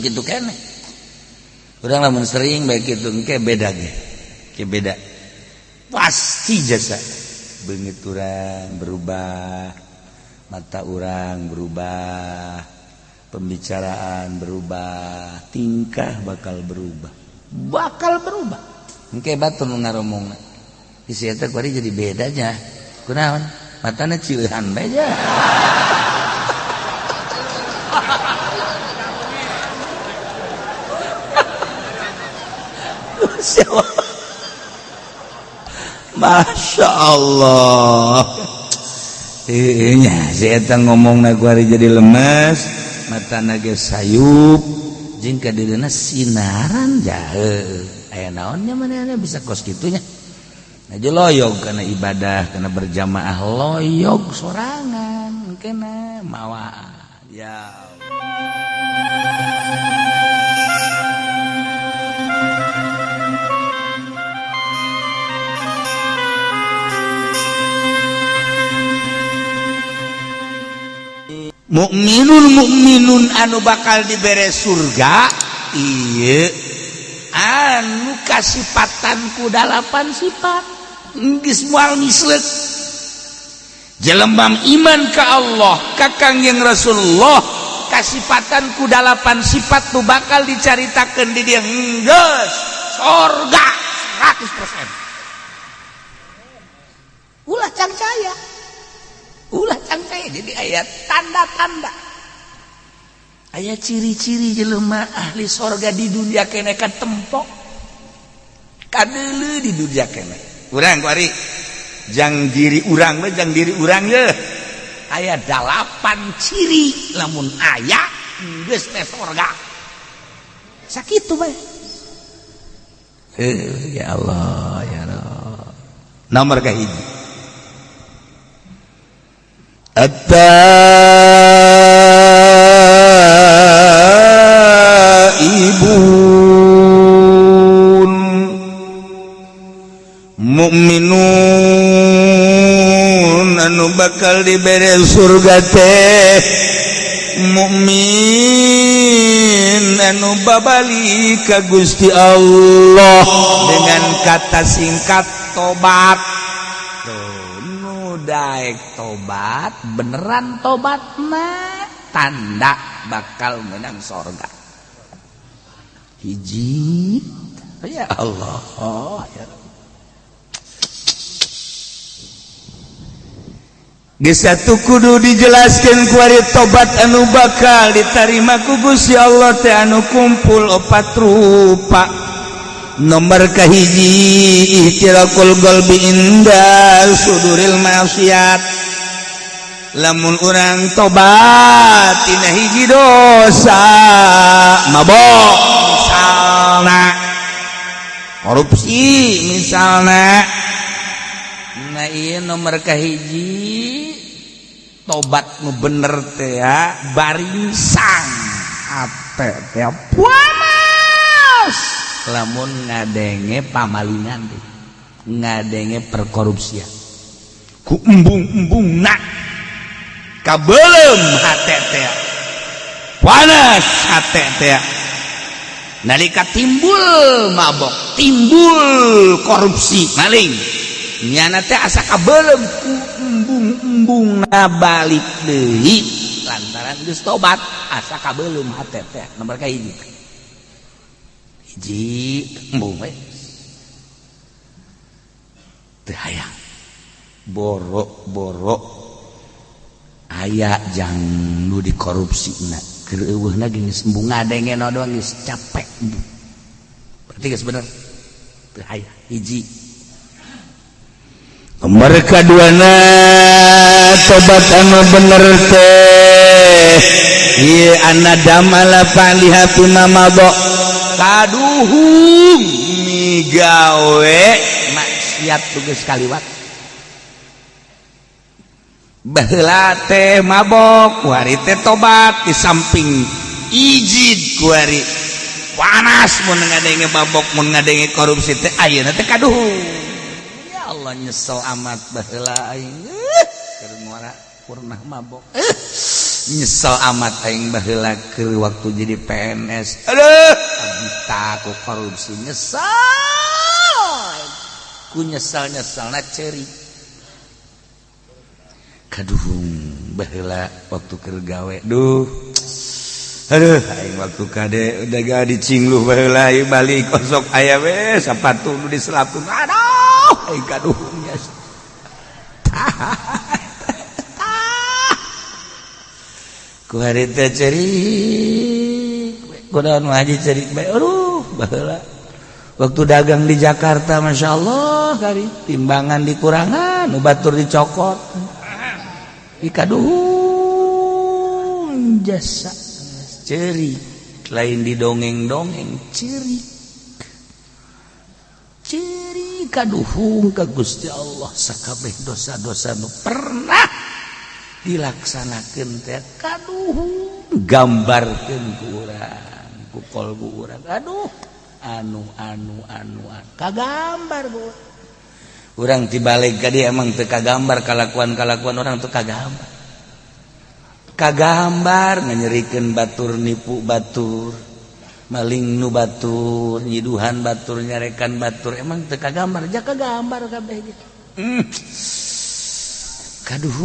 gitu kan urang lamun sering baik itu engke beda ge ke beda pasti jasa beungit urang berubah mata urang berubah pembicaraan berubah tingkah bakal berubah engke batur nu ngaromongna isi eta kuari jadi bedanya kunaon matana cieuhan bae ja Masya Allah nya si eta ngomongna kuari jadi lemes matana ge sayup jeung ka dirina sinaran jaeu aya naonnya manehna bisa kos kitunya aja loyog kana ibadah kana berjamaah loyog sorangan kena mawa ya mukminun anu bakal dibere surga ieu anu kasipatan ku 8 sifat geus moal misleuk jelema iman ka Allah ka Kangjeng Rasulullah kasipatan ku 8 sifat tu bakal dicaritakeun di dieu geus surga 100%. Ulah can caya jadi ayat tanda-tanda ayat ciri-ciri jelema ahli sorga di dunia kene katempo kadeuleu di dunia kene urang kuari jang diri urang mah jang diri urang ye aya 8 ciri lamun aya geus teh sorga sakitu bae ya Allah ya Allah nomor kahiji At-taibun mukminun anu bakal dibere surga teh mukmin anu babalik ka Gusti Allah dengan kata singkat tobat daek tobat beneran tobatna tanda bakal menang sorga hiji ya Allah ya geus satu kudu dijelaskeun ku ari tobat anu bakal ditarima ku Gusti Allah teh anu kumpul 4 rupa. Nomor kahiji ihtirakul qalbi inda suduril maksiat lamun urang tobat tina hiji dosa mabok misalna korupsi misalna nah ieu nomor kahiji tobat nu bener teh ya baringsang ate teh panas lamun ngadenge pamalingan deh ngadenge perkorupsian ku embung-embungna kabeulem hate teh panas hate teh nalika timbul mabok timbul korupsi maling nyana teh asa kabeulem ku embung-embungna balik deui lantaran geus tobat asa kabeulem hate teh nomor kahiji embung we teu hayang boro-boro aya jang nu dikorupsina keur eueuhna geus embung ngadenge no doang geus capek berarti geus bener teu hayang hiji nomor kaduana tobat anu bener teh ieu anadamala palihatu namabo kaduhung migawe maksiat tugas kaliwat baheula teh mabok kuari teh tobat di samping ijid kuari panas mun ngadenge mabok mun ngadenge korupsi teh ayeuna teh kaduhung ya Allah nyesel amat baheula aing keur ngora purnah mabok nyesel amat aing baheula keur waktu jadi PNS. Aduh, abdi aku korupsi nyesel. Ku nyesal-nyesalna ceuri. Kaduhung baheula waktu keur gawe. Duh. Aduh, aing waktu kade udah gak dicingluh baheula balik kosok aya we sapatu nu diselapkeun. Aduh, aing kaduhung nya. Ku hari teh cerik kunaon haji cerik bae aduh baheula waktu dagang di Jakarta Masya Allah kari timbangan dikurangan nu batur dicokot ikaduhung jasa cerik lain didongeng-dongeng cerik kaduhung ka Gusti Allah sakabeh dosa-dosa nu pernah dilaksanakan teh kaduh gambarkeun ku urang ku kolbu urang aduh anu kagambar ku urang tibalik ka dieu emang teu kagambar kalakuan orang teu kagambar nganyerikeun batur nipu batur maling nu batur nyiduhan batur nyarekan batur emang teu kagambar ja kagambar kabeh gitu kaduh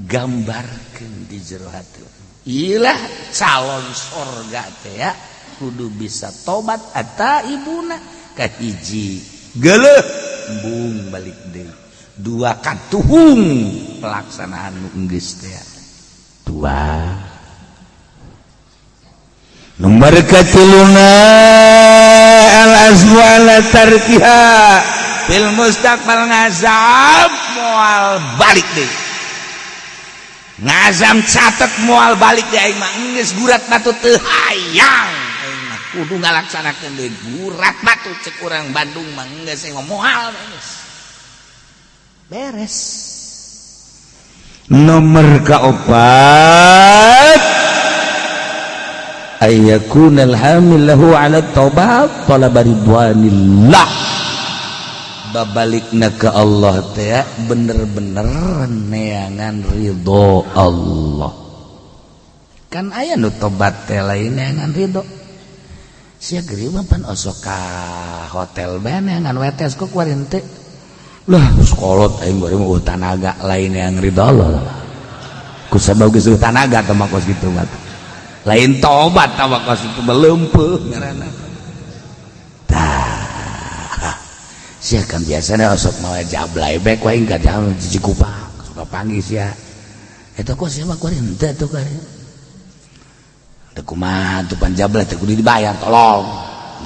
gambarkeun di jero hati ilah calon sorga teh ya kudu bisa tobat eta ibuna kahiji geuleuh embung balik deui dua katuhung pelaksanaan nu geus teh dua nomor katiluna al azwala tarkiha fil mustaqbal ngazam moal balik deh ngazam catet moal balik deh aing mah geus gurat batu teu hayang aing mah kudu ngalaksanakeun deui gurat batu cek urang Bandung mah geus moal geus beres nomor kaopat ayyakunal hamil lahu ala taubat talab ridwanillah babalikna ke Allah teh bener-bener neangan ridho Allah kan aya nu tobat teh lain neangan ridho sia geureum mah pan osok ka hotel bae neangan wetes kok kuarin teh lah sekolot aing bari mah tanaga lain neangan ridho Allah ku sabab geus tanaga teh mah kos kitu mah lain tobat tah kos kitu beleumpeuh ngaranna sia kan biasana osok mawa jablay bae ku aing ka jalan Cikupa suka panggil sia eta kok sia mah kuari henteu atuh kari teu kumaha atuh pan jablay teh kudu dibayar tolong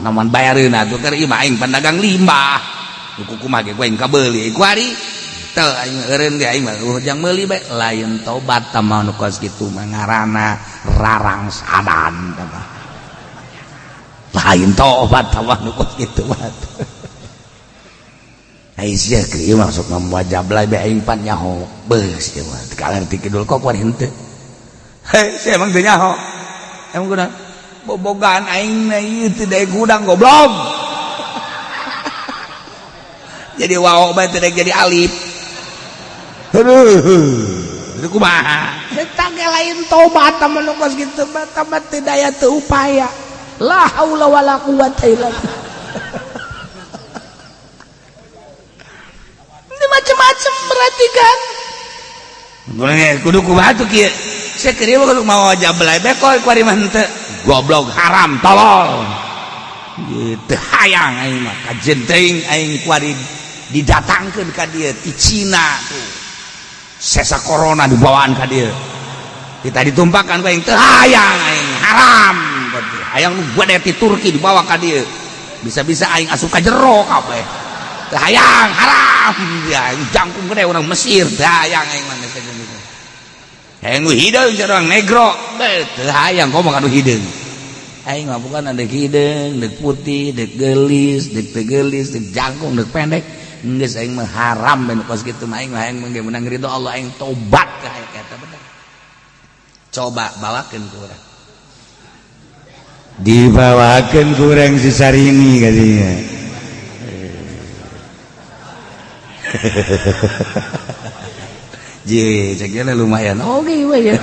namun bayareun atuh kari ieu mah aing pandagang limbah ku kumaha ge ku aing kabeuli kuari teu aing eureun ge aing mah jang meuli bae lain tobat tah mah nu kos kitu mah ngaranna rarangsadan tah lain tobat tah mah nu kos kitu mah Aisyah kieu masuk ngomong jablay bae aing pan nyaho beus ieu mah kalerti kidul kok kuari henteu he sia emang teu nyaho emang kunaon bobogan aing na ieu teu daek gudang goblok jadi wao bae teu daek jadi alif aduh kumaha eta ge lain tobat tah mun kos kitu mah tambah teu daya teu upaya la haula wala quwata illa billah macam-macam perhatikan kudu kumaha tuh kieu sia keur kudu mawa jablay bae kok kuari mah henteu goblok haram tolol teu hayang aing mah kajenteng aing kuari didatangkeun ka dieu ti Cina tuh sesa corona dibawaan ka dieu kita ditumpahkan ku aing teu hayang aing haram hayang nu gede ti Turki dibawa ka dieu bisa-bisa aing asup ka jero kabeh teu hayang haram ya jangkung gede orang Mesir teu hayang aing mah geus gitu hayang nu hideung sareng negro teu hayang komo ka nu hideung aing mah bukan deuk hideung deuk putih deuk geulis deuk teu geulis deuk jangkung deuk pendek geus aing mah haram ben kos kitu mah aing mah hayang meunang ridho Allah aing tobat ka eta bener coba bawakeun ku urang dibawakeun ku urang si Sarini kadinya Ceknya lumayan oke we ya.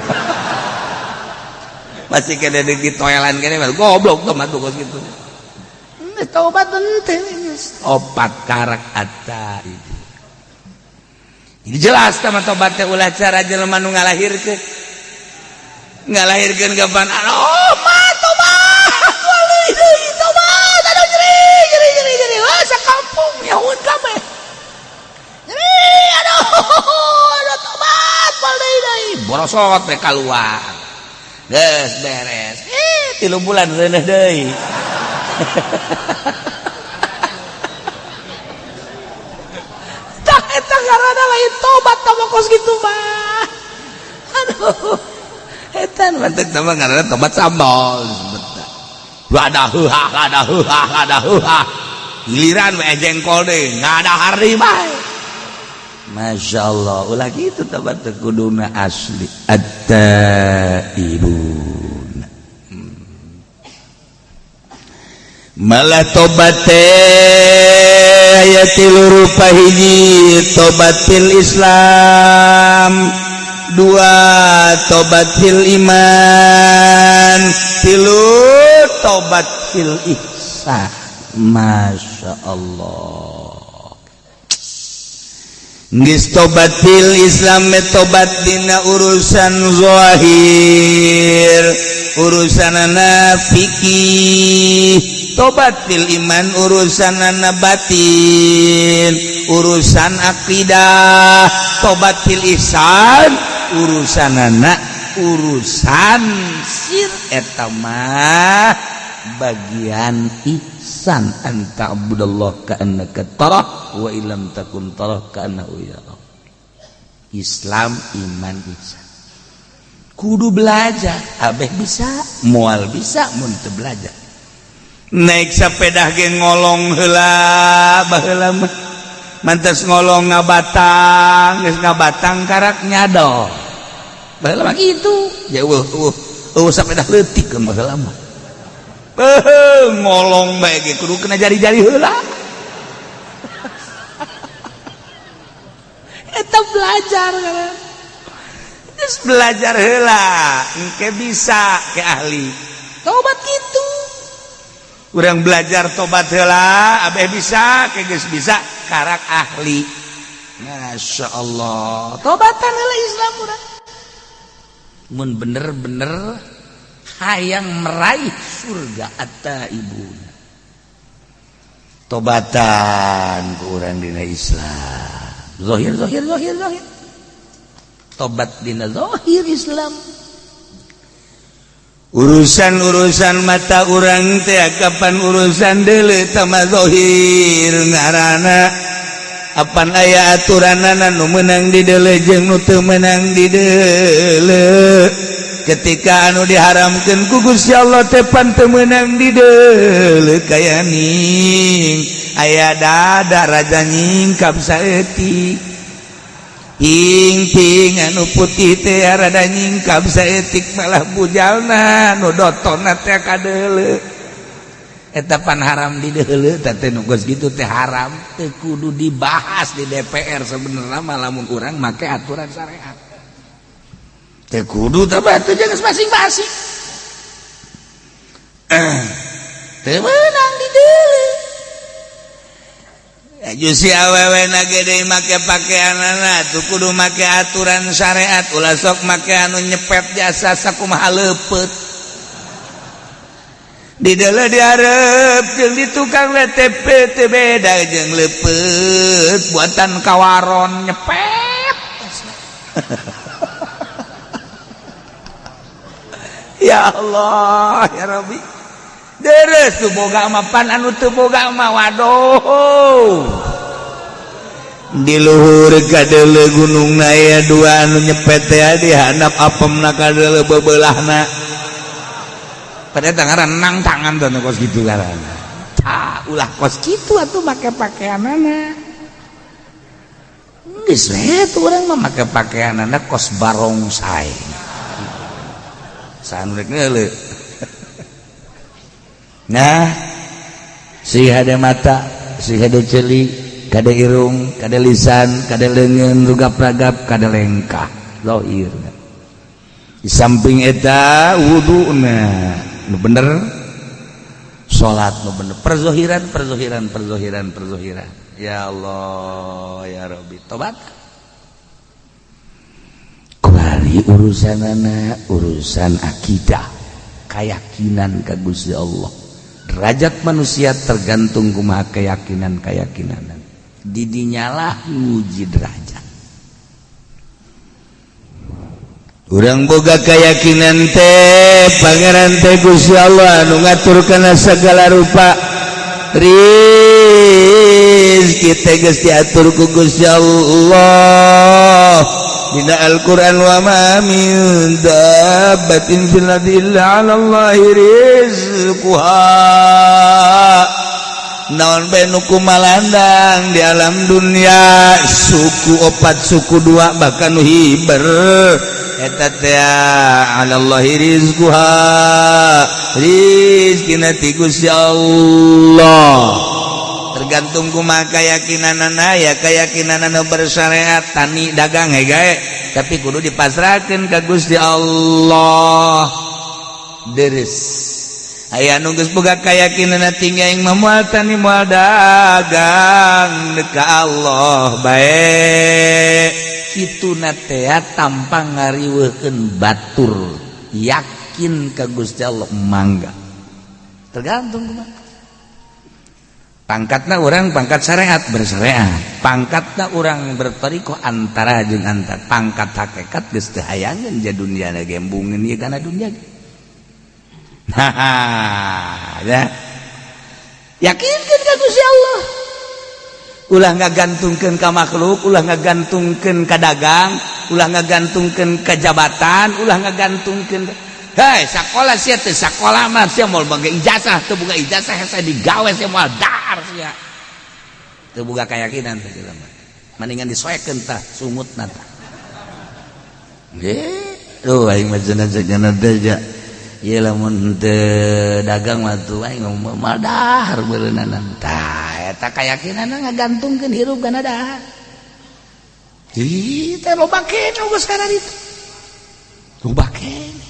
Masih kena di toilan kene goblok tobat kos gitu. Tobat teu opat karak ata itu. Ini jelas sama tobat teh ulah cara jelema nu ngalahirkeun. Ngalahirkeun kapan? Oh, mah tobat. Wali deui tobat. Aduh jeri. Wah, sakampung nyaun kabeh. Jeri, aduh tobat wali deui. Borosot teh kaluar. Geus beres. 3 bulan reuneuh deui. Eta ngaranna lain tobat tambah kos gitu mah. Aduh. Eta mantep tambah ngaranna tobat sambal. Lada heuhah. Giliran we jengkol deui, ngadahar deui bae. Masyaallah, ulah kitu tobat teh kuduna asli. At-taibun. Malah tobat teh aya 3 rupa: hiji tobat fil Islam, 2 tobat fil iman, 3 tobat fil ihsan. Masya Allah. Geus tobat fil Islam tobat dina urusan zahir, urusanana fikih. Tobat fil iman urusanana batin, urusan akidah. Tobat fil ihsan urusanana urusan sir eta mah bagian ihsan, anta abudallah ka'annaka tarah wa illam takun tarah ka'annahu yarah. Islam, iman, ihsan kudu belajar. Abeh bisa, moal bisa, mun teu belajar. Naik sepeda ge ngolong heula baheula mah mantes ngolong ngabatang, geus ngabatang karak nyado baheula mah kitu ya. Sepeda leutik kan baheula mah ngolong bae ge kudu kena jari-jari heula. Eta belajar kan, geus belajar heula engke bisa ke ahli tobat kitu. Urang belajar tobat heula abeh bisa geus bisa karak ahli. Masya Allah, tobatan heula Islam urang mun bener-bener hayang meraih surga at-taibun. Tobatan ku urang dina Islam zahir. Tobat dina zahir Islam. Urusan mata urang teh kapan urusan deuleu tama zahir ngaranna. Apan aya aturanana nu meunang di deuleu jeung nu teu meunang di deuleu. Ketika anu diharamkeun ku Gusti Allah teh pan teu meunang di deuleu kaya ning aya dada raja nyingkap saeutik. Ting anu putih teh rada nyingkap saeutik malah bujalna nu dotonna teh kadeuleu. Eta pan haram di deuleu teh nu geus kitu teh haram teu kudu dibahas di DPR sebenarnya mah lamun urang make aturan syariat. Teu kudu teh batu jeung masing-masing. Teu meunang di deuleu. Jusi awewe na gede make pakaianana tuh kudu make aturan syariat. Ulah sok make anu nyepet jasa sakumaha leupeut. Di deuleu diarep jeung di tukang WTP teu beda jeung leupeut buatan kawaron nyepet. Ya Allah ya Rabbi. Deres tuh boga mah pan anu teu boga mah waduh. Di luhur kadeuleu gunungna aya 2 anu nyepet teh di handap apemna kadeuleu bebeulahna. Pada tangaran nang tangan teh kos kitu ngaranna. Tah ulah kos kitu atuh make pakaianana. Geus we tuh urang mah make pakaianana kos barongsai. Sanu rek ngeuleuh. Nah, si hade mata, si hade ceuli, kada irung, kada lisan, kada leungeun, rugap-ragap, kada lengkah, zahir. Di samping eta wuduna nu bener, salat nu bener, perzohiran. Ya Allah, ya Rabbi, tobat. Kuari urusan akidah, keyakinan ka Gusti Allah. Derajat manusia tergantung kumaha keyakinan. Didinyalah nguji derajat. Urang boga keyakinan teh Pangeran teh Gusti Allah anu ngaturkeun sagala rupa rizki teh geus diatur ku Gusti Allah dina Al-Qur'an wa ma min dabbatin fil ardi illa 'ala Allahi rizquha naon bae nu kumalandang di alam dunia suku 4 suku 2 bahkan nu hiber eta teh 'ala Allahi rizquha rizqina ti Gusti Allah tergantung kumaha keyakinanana ya keyakinanana bersyariat tani dagang gae tapi kudu dipasrahkeun ka Gusti Allah deres aya nu geus boga keyakinanna tinggi aing moal tani moal dagang ka Allah bae kituna teh tanpa ngariweukeun batur yakin ka Gusti Allah mangga tergantung kumaha pangkatna urang pangkat syariat bersyariat pangkatna urang bertarikoh antara jeung antar pangkat hakikat geus teu hayangeun ja dunia na gembungeun ieu kana dunia ya yakinkeun ka Gusti Allah ulah ngagantungkeun ka makhluk ulah ngagantungkeun ka dagang ulah ngagantungkeun ka jabatan ulah ngagantungkeun hei sakola sia teh sakola mah sia moal boga ijazah teu boga ijazah hese digawe sia moal dar sia teu boga keyakinan teh jelema mendingan disoekeun tah sumutna tah nggih aing mah cenah teh ja ieu lamun teu dagang mah tuh aing moal dahar beuleunan tah eta keyakinanna ngagantungkeun hirup kana dahar ih teh loba keneh geus kana ditu loba keneh.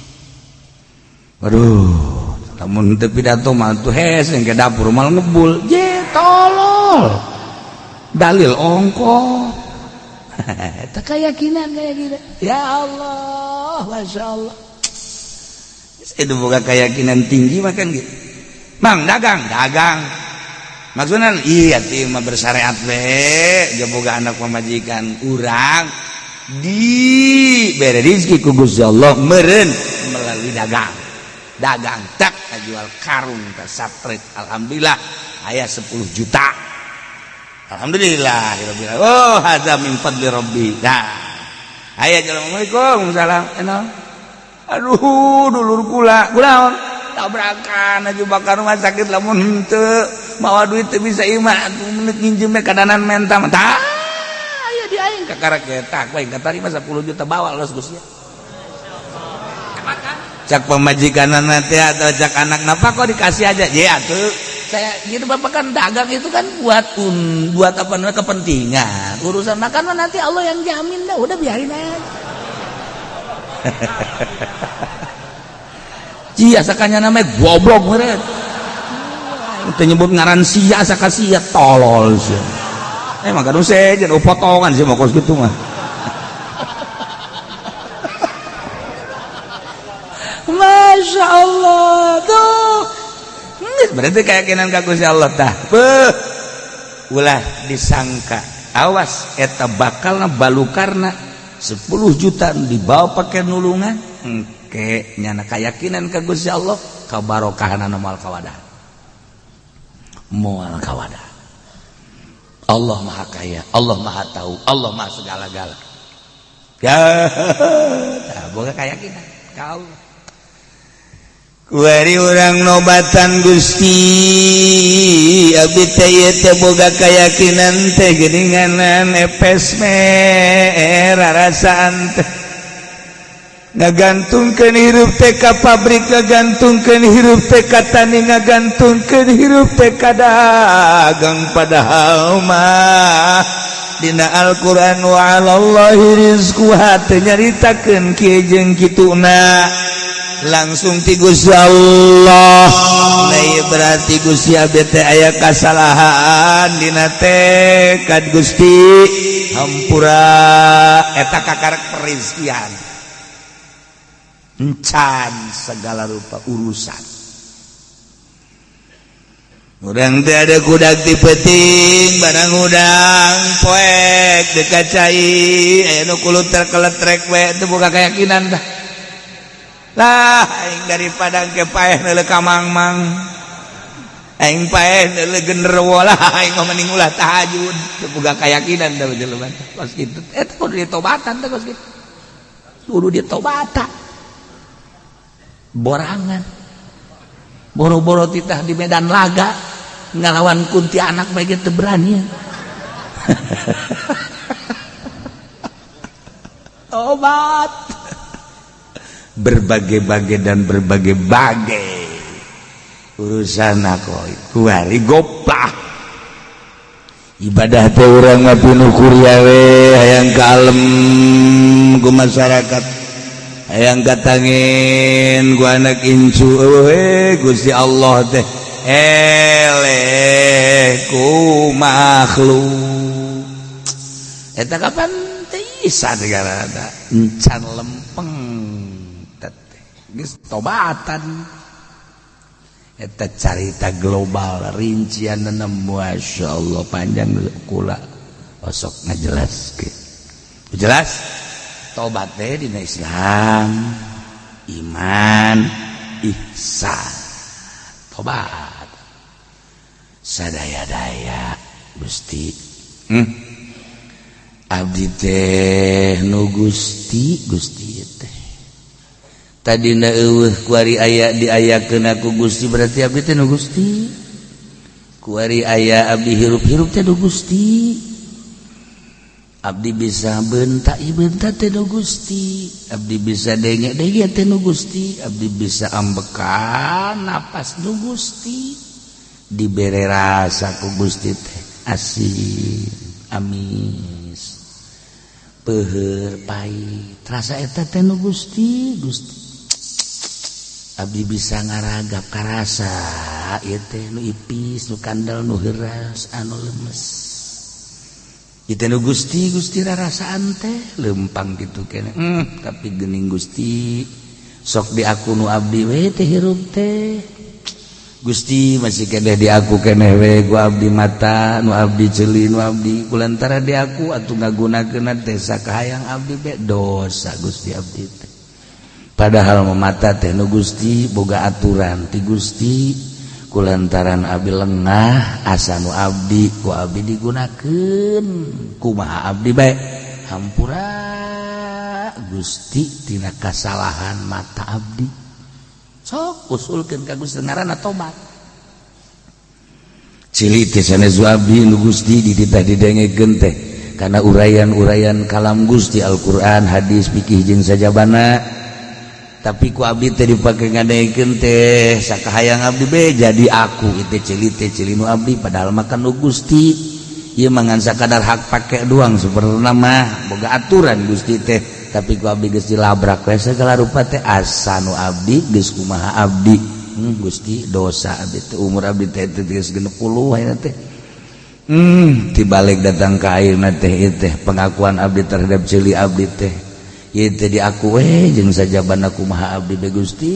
Waduh, lamun teu pidato mah tuh hese ke dapur mal ngebul. Je tolol. Dalil ongko. Eta keyakinan. Ya Allah, masyaallah. Itu boga keyakinan tinggi makan gitu. Mang dagang. Maksudna iya ti mah bersyariat we, boga anak pamajikan urang dibere rezeki ku Gusti Allah meureun melalui dagang tak jual karung tak satret alhamdulillah aya 10 juta alhamdulillah oh hadza min fadli rabbi nah aya assalamualaikum salam aduh dulur kula kunaon tabrakan aju bakar rumah sakit lamun henteu mawa duit teu bisa imah menit nginjem kadanan menta tah aya di aing kakarek eta ku aing katarima 10 juta bawa los Gusti cak pemajikanana teh atau cak anak napa kok dikasih aja ya atuh saya gitu bapak kan dagang itu kan buat apa namanya kepentingan urusan makan mah nanti Allah yang jamin dah udah biarin aja cia sakanya namanya goblok meureun teu nyebut ngaran sia saka sia tolol sia emang kan sejen potongan sih mah kos kitu mah Masya Allah tuh berarti keyakinan ka Gusti Allah tah ulah disangka awas eta bakalna balukarna 10 juta dibawa pakai nulungan engke nyana keyakinan ka Gusti Allah kabarokahna moal kawadah Allah maha kaya Allah maha tahu Allah maha segala-gala ya tah boga keyakinan ka Allah kuari urang nobatan Gusti abdi teh ieu teh boga keyakinan teh geuninganan epes me rarasaan teh ngagantungkeun hirup teh ka pabrik, ngagantungkeun hirup teh ka tani, ngagantungkeun hirup teh ka dagang. Padahal mah dina Al-Qur'an wa 'alallahi rizquha teh nyaritakeun kieu jeung kituna langsung ti Gusti Allah. Nah berarti Gusti abdi teh aya kasalahan dina teh ka Gusti hampura eta kakarek perizkian encan segala rupa urusan. Urang teh ada kudak ti peuting barang udang poek dekat cai aya nu kulut terkeletrek we teu boga keyakinan dah. Lah aing daripada ke paeh neuleuh ka mangmang aing paeh neuleuh genderuwo lah aing mah mending ulah tahajud teu boga keyakinan da jelema kos kitu eta kudu ditobatan teh kos kitu kudu ditobatan. Borangan boro-boro titah di medan laga ngalawan kunti anak bae teu berani. Obat berbagai-bagai dan berbagai-bagai urusan aku kuari goplah ibadah teh urang mah pinuh kuria we hayang kalem ku masyarakat, hayang katangin ku anak incu we Gusti Allah teh eleh ku makhluk eta kapan teh isa negara encan lempeng geus tobatan eta carita global rincianna masyaallah panjang kula osok ngajelaskeun. Jelas tobat teh dina Islam iman ihsan tobat sadaya-daya Gusti abdi teh nu Gusti teh tadina eueuh kuari aya diayakeun aku Gusti berarti abdi teh nu Gusti kuari aya abdi hirup-hirup teh nu Gusti abdi bisa bentak bentak teh nu Gusti abdi bisa denge-denge teh nu Gusti abdi bisa ambekan napas nu Gusti dibere rasa ku Gusti teh asin amis peuheur pait rasa eta teh nu Gusti abdi bisa ngaragap karasa ieu teh nu ipis nu kandel nu heuras anu lemes ieu teh nu Gusti rarasaan teh lempang kitu keneh tapi geuning Gusti sok di aku nu abdi we teh hirup teh Gusti masih keneh di aku keneh we ku abdi mata nu abdi ceuli nu abdi kulantara di aku atuh ngagunakeun teh sakahayang abdi be dosa Gusti abdi teh. Padahal mata teh nu Gusti boga aturan ti Gusti kulantaran abdi lengah asa nu abdi ku abdi digunakeun kumaha abdi bae hampura Gusti tina kasalahan mata abdi sok usulkeun ka Gusti ngaranna tobat cilik teh sanes abdi nu Gusti dititah didengekeun teh kana urayan-urayan kalam Gusti Al-Qur'an hadis fikih jeung sajabana tapi ku abdi teh dipake ngadengekeun teh sakahayang abdi be jadi aku itu cili nu abdi padahal makan nu Gusti ieu mangan sakadar hak pake doang sebenarnya mah boga aturan Gusti teh tapi ku abdi geus dilabrak we segala rupa teh asa nu abdi geus kumaha abdi Gusti dosa abdi teh umur abdi teh geus 60 ayeuna teh tibalik datang ka ayeuna teh ieu teh pengakuan abdi terhadap cili abdi teh ieu teh di aku we jeung sajabana kumaha abdi be Gusti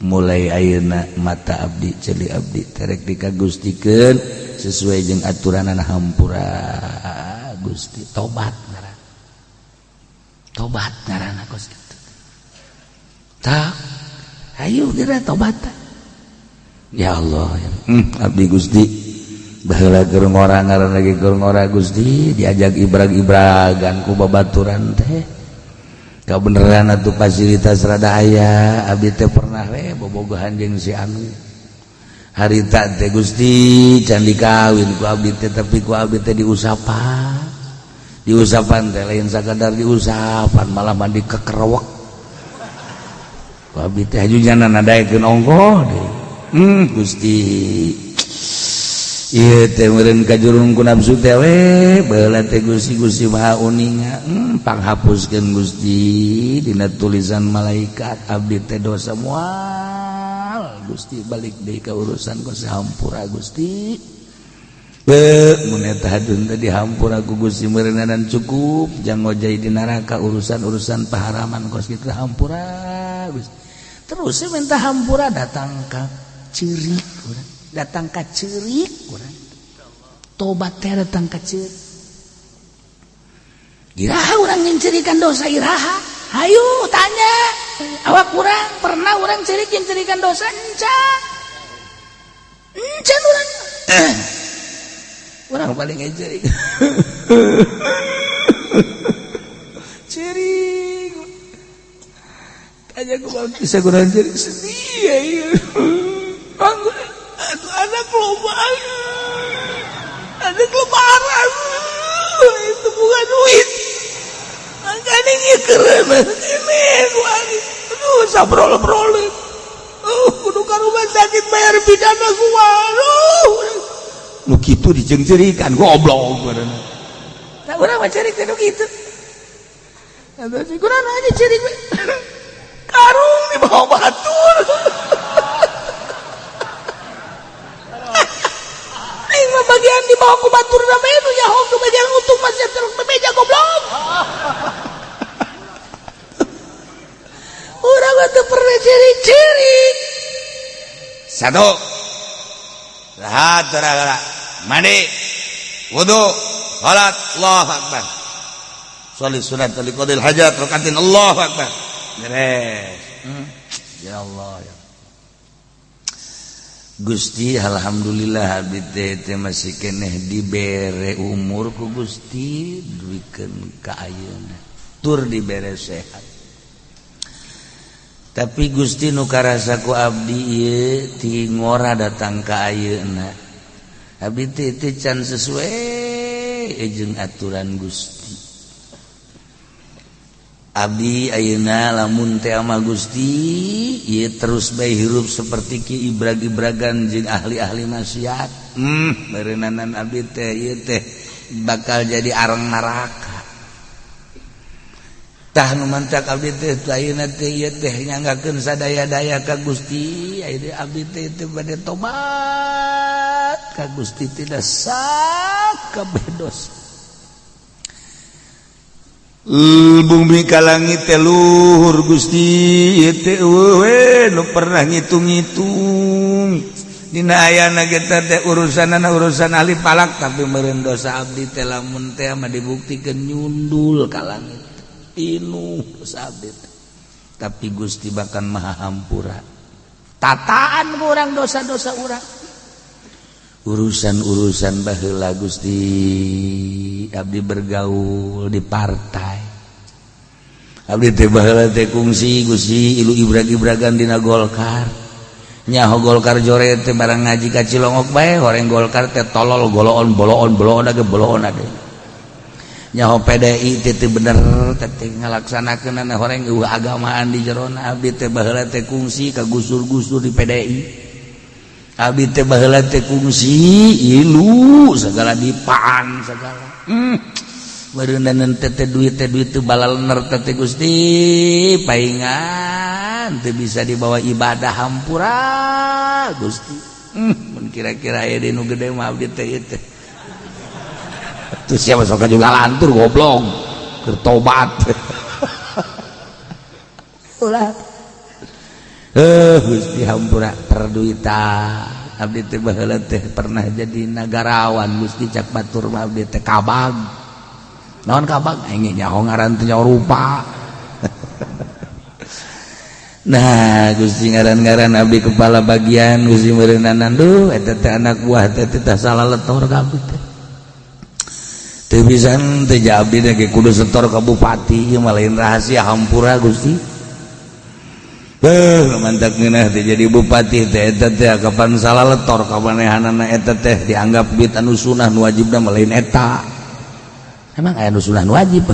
mulai ayeuna mata abdi celi abdi terek dikagustikeun sesuai jeung aturanana hampura Gusti tobat ngaranna kos kitu tak ayo geura tobat ya Allah abdi Gusti baheula keur ngora ngaranna ge keur ngora Gusti diajak ibrag-ibragan ku babaturan teh kabeneran atuh fasilitas rada aya abdi teh pernah we bobogohan jeung si anu harita teh Gusti can dikawin ku abdi teh tapi ku abdi teh diusapan diusapan teh lain sakadar diusapan malah mandi kekerewek babi teh hajunya nadaikeun ongkoh deh Gusti ieu teh meureun kajurung ku nafsu teh we baheula teh Gusti Maha Uninga panghapuskeun Gusti dina tulisan malaikat abdi teh dosa moal Gusti balik deui ka urusan ku sahampura Gusti mun eta hadun teh dihampura ku Gusti meureunana cukup jang ngojai di neraka urusan-urusan paharaman kos kitu hampura Gusti terus minta hampura datang ka ceurik urang datang ka ceurik urang tobat teh datang ka ceurik iraha urang yang cerikan dosa iraha hayu tanya awak urang pernah urang ceurik yang cerikan dosa encan urang urang paling ngecerik ceurik tanya ku bisa kurang ceurik sedih anak lombaan anak lebaran itu bukan duit makanya ini keren ini aduh sabrol kudu ka rumah sakit bayar pidana gua lu gitu dijengcerikan goblok nah urang mah cerik teh kitu eta si kurang aja cerik karung di bawah batur bagian di bawah ku batur na menu ya hong tu bagian utuh masih terus bebeja goblok urang teu pernah ciri-ciri satu rahat tara mandi wudu salat Allahu akbar sholli sunat liqadil hajat rakatin Allahu akbar beres ya Allah ya Gusti alhamdulillah abdi teh masih keneh dibere umur ku Gusti duikeun ka ayeuna tur dibere sehat tapi Gusti nu karasa ku abdi ieu ti ngora datang ka ayeuna abdi teh can sesuai jeung aturan Gusti abdi ayeuna lamun teh ama Gusti ieu terus bae hirup saperti ki ibrag-ibragan jeung ahli-ahli maksiat beureunanan abdi teh ieu teh bakal jadi areng neraka tah nu mantak abdi teh ayeuna teh ieu teh nyanggakeun sadaya-daya ka Gusti ayeuna abdi teh bade tobat ka Gusti tidak sakabeh dosa bumi ka langit teh luhur Gusti teh we nu pernah ngitung-ngitung dina ayana kita teh urusan ahli palak tapi meureun dosa abdi teh lamun teh mah dibuktikeun nyundul ka langit pinuh dosa abdi teh tapi Gusti bahkan Maha Hampura tataan urang dosa-dosa urang urusan-urusan baheula Gusti abdi bergaul di partai abdi teh baheula teh kungsi Gusti ilu ibrag-ibragan dina Golkar nyaho Golkar jore teh barang ngaji ka Cilongok bae horeng Golkar teh tolol goloon boloon age boloon ade nyaho PDI teh bener teh ngalaksanakeun horeng eueuh agamaan di jerona abdi teh baheula teh kungsi ka gusur-gusur di PDI abdi teh baheula teh kungsi ilu segala dipaan segala beureunan teh duit teh balalener teh Gusti paingan teu bisa dibawa ibadah hampura Gusti mun kira-kira aya di nu gede mah abdi teh ieu teh tuh siapa sok juga lantur goblok keur tobat ulah Gusti hampura perduitan abdi teh baheula teh pernah jadi negarawan Gusti cak batur mah abdi teh kabag naon kabag aing nyaho ngaran teh nyaho rupa nah Gusti ngaran-ngaran abdi kepala bagian Gusti meureunana duh eta teh anak buah teh tah salah letor ka abdi teh teu pisan teh abdi teh kudu setor ka bupati ieu mah lain rahasia hampura Gusti mantak ngeunah teh jadi bupati teh eta teh kapan salah letor ka manehanana eta teh dianggap bid anu sunah nu wajibna mah lain eta emang aya nu sunah nu wajib.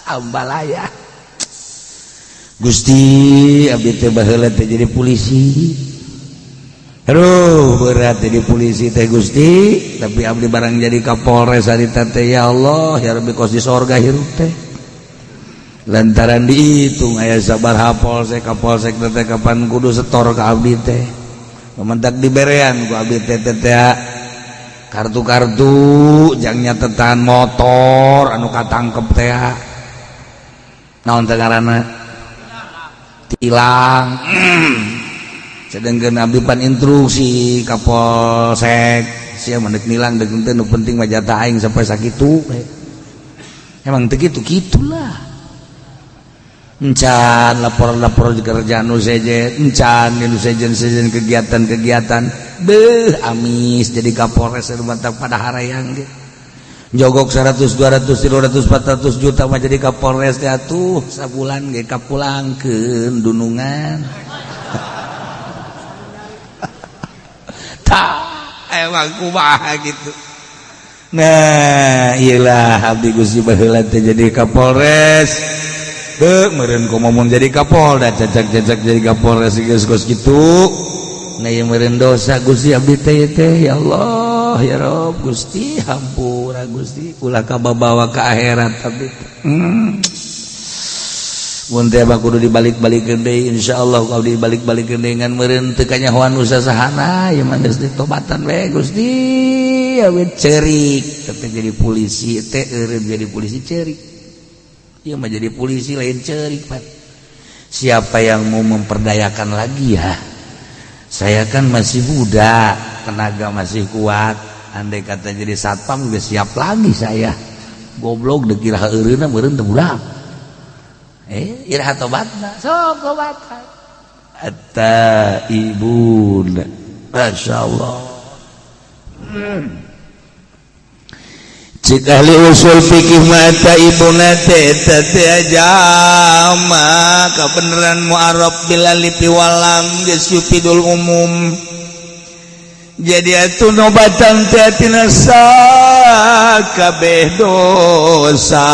Sambalaya Gusti abdi teh baheula teh jadi polisi. Aduh berat jadi polisi teh Gusti, tapi abdi barang jadi Kapolres harita teh ya Allah ya Rabbi kos di sorga hirup teh. Lantaran dihitung aya sabaraha polsek kapolsek teh kapan kudu setor ka abdi teh. Mementak diberean ku abdi teh kartu-kartu jang nyatetan motor anu katangkep teh. Naon teh ngaranna? Tilang. Sedangkan abdi pan instruksi kapolsek sia mandek nilang deuk teh nu penting mah jatah aing sampai sakitu. Emang teu kitu-kitulah. Encan lapor-lapor kerjaan nu sejen, encan nu sejen kegiatan-kegiatan. Beuh amis jadi Kapolres mantap pada harayang ge. Jogok 100 200 300 400 juta mah jadi Kapolres teh atuh sabulan ge kapulangkeun dunungan. Tah emang kumaha gitu. Nah, iyalah abdi Gusti baheula teh jadi Kapolres. Meureun ngomong jadi Kapolda cacak-cacak jadi Kapolres geus kitu. Nah ieu meureun dosa Gusti abdi teh ya Allah ya Rabb Gusti hampura Gusti ulah kabawa ka akhirat abdi. Mun teh kudu dibalik-balikeun deui insyaallah kalau dibalik-balikeun deui ngan meureun teu kanyahoan usahana ieu mah geus ditobatan we Gusti awet ceurik tapi jadi polisi teh eureun jadi polisi ceurik. Ia mah jadi polisi lain cerik Pak. Siapa yang mau memperdayakan lagi ya? Saya kan masih muda, tenaga masih kuat. Andai kata jadi satpam juga siap lagi saya. Goblok dek iraha eureunna meureun teu budak. Iraha tobatna, sok tobat. At-taibun. Masyaallah. Cik ahli usul fikih mata ibuna teh jama kebenaran mu'arab bil alif wal lam geus yufidul umum. Jadi atuh nobatan teh tina sakabeh dosa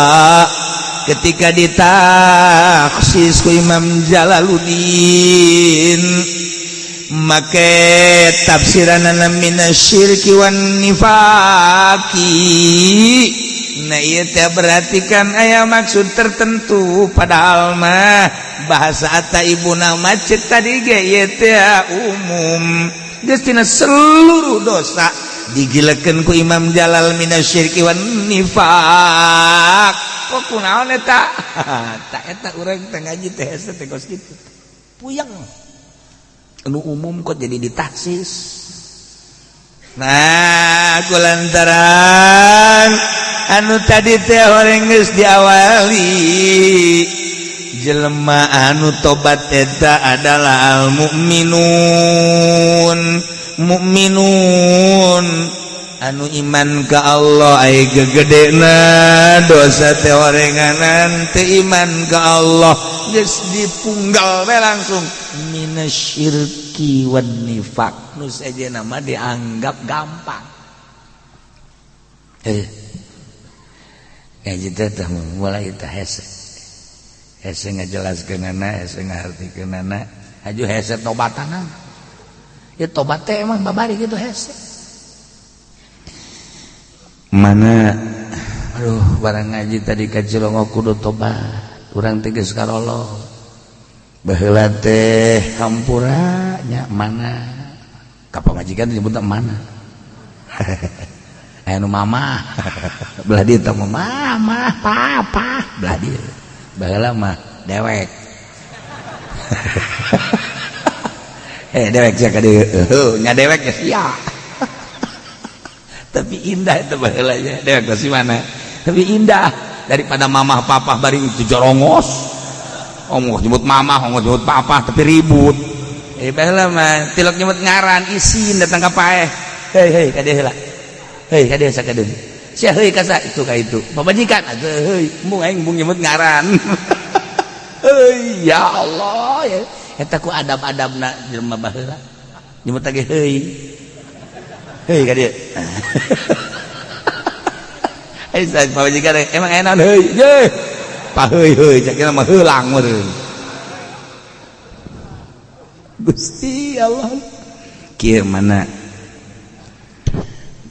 ketika ditaksis ku Imam Jalaluddin make tafsiranana minasyirki wan nifaqi. Nah ieu teh berartikan aya maksud tertentu padahal mah bahasa ataibuna macet tadi ge ieu teh umum geus tina seluruh dosa digilekeun ku Imam Jalal minasyirki wan nifaq. Kok kunaon eta? Tah eta urang teh ngaji teh hese teh kos kitu. Puyeng. Anu umum kok jadi ditaksis. Nah kulantaran anu tadi teh horeng geus diawali jelema anu tobat eta adalah al mu'minun anu iman ka Allah aya gegedena dosa teh horenganan teu iman ka Allah geus dipunggal we langsung minasyirki wan nifaq nu sajena mah dianggap gampang. Ngaji teh mulai teh hese ngajelaskeunana hese ngahartikeunana aju hese tobatanna ya tobat teh emang babari kitu hese mana aduh barang ngaji tadi ka Cilongo kudu tobat urang teh geus karolo baheula teh hampura nya mana ka pamajikan disebutna mana aya nu mama belah dieu teh mama papa belah dieu baheula mah dewek dewek sia ka dieu nya dewek ya sia tapi indah itu baheula nya dewek ka si mana tapi indah daripada mamah papa bari itu jorongos ongos nyebut mamah ongos nyebut papa tapi ribut baheula mah tilok nyebut ngaran isin datang ka paeh hei ka dieu heula hei ka dieu sakadeu sia heuy ka sa itu ka itu pamajikan heuy embung aing embung nyebut ngaran heuy ya Allah ya eta ku adab-adabna jelema baheula nyebut lagi heuy ka dieu Pawajikan emang enak heuy ye paheuy cek mah heulang meureun Gusti Allah kieu mana